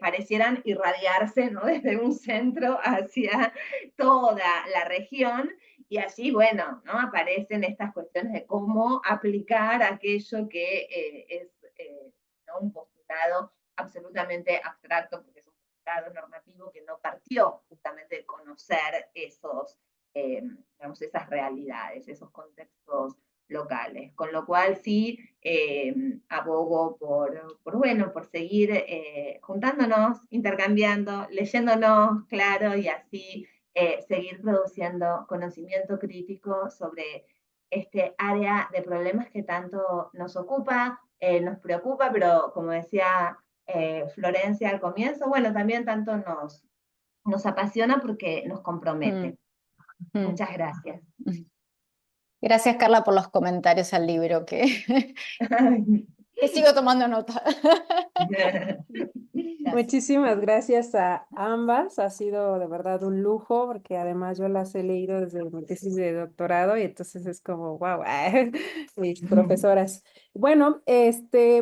parecieran irradiarse, ¿no?, desde un centro hacia toda la región, y allí, bueno, ¿no?, aparecen estas cuestiones de cómo aplicar aquello que es ¿no?, un postulado absolutamente abstracto, porque es un postulado normativo que no partió justamente de conocer digamos, esas realidades, esos contextos locales, con lo cual sí abogo por seguir juntándonos, intercambiando, leyéndonos, claro, y así seguir produciendo conocimiento crítico sobre este área de problemas que tanto nos ocupa, nos preocupa, pero como decía Florencia al comienzo, bueno, también tanto nos apasiona porque nos compromete. Muchas gracias. Gracias, Carla, por los comentarios al libro, que sigo tomando nota. Muchísimas gracias a ambas. Ha sido de verdad un lujo porque además yo las he leído desde mi tesis de doctorado y entonces es como, wow, mis profesoras. Bueno,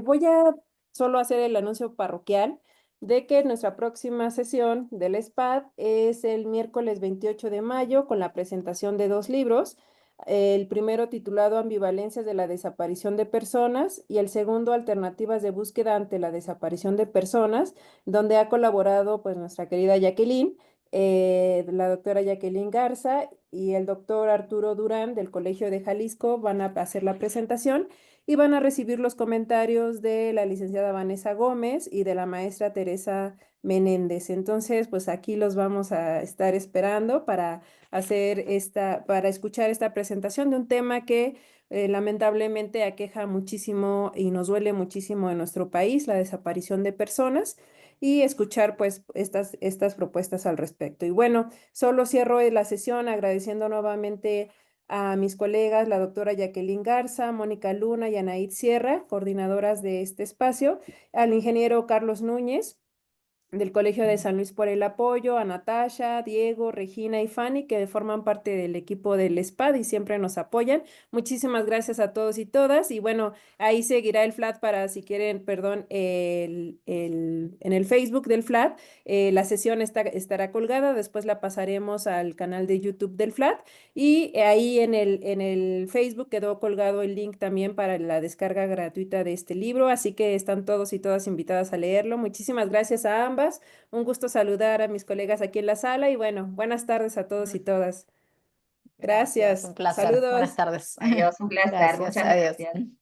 voy a solo hacer el anuncio parroquial de que nuestra próxima sesión del SPAD es el miércoles 28 de mayo con la presentación de 2 libros. El primero titulado Ambivalencias de la desaparición de personas y el segundo Alternativas de búsqueda ante la desaparición de personas, donde ha colaborado pues nuestra querida Jacqueline, la doctora Jacqueline Garza y el doctor Arturo Durán del Colegio de Jalisco van a hacer la presentación y van a recibir los comentarios de la licenciada Vanessa Gómez y de la maestra Teresa Menéndez. Entonces, pues aquí los vamos a estar esperando para para escuchar esta presentación de un tema que lamentablemente aqueja muchísimo y nos duele muchísimo en nuestro país, la desaparición de personas, y escuchar pues estas propuestas al respecto. Y bueno, solo cierro la sesión agradeciendo nuevamente a mis colegas, la doctora Jacqueline Garza, Mónica Luna y Anaid Sierra, coordinadoras de este espacio, al ingeniero Carlos Núñez del Colegio de San Luis por el apoyo, a Natasha, Diego, Regina y Fanny, que forman parte del equipo del SPAD y siempre nos apoyan. Muchísimas gracias a todos y todas. Y bueno, ahí seguirá el FLAT para, si quieren, perdón, en el Facebook del FLAT. La sesión estará colgada, después la pasaremos al canal de YouTube del FLAT. Y ahí en el Facebook quedó colgado el link también para la descarga gratuita de este libro, así que están todos y todas invitadas a leerlo. Muchísimas gracias a ambas. Un gusto saludar a mis colegas aquí en la sala y bueno, buenas tardes a todos y todas. Gracias, Gracias. un placer. Buenas Saludos. tardes. Adiós, un placer, Gracias, muchas adiós. gracias.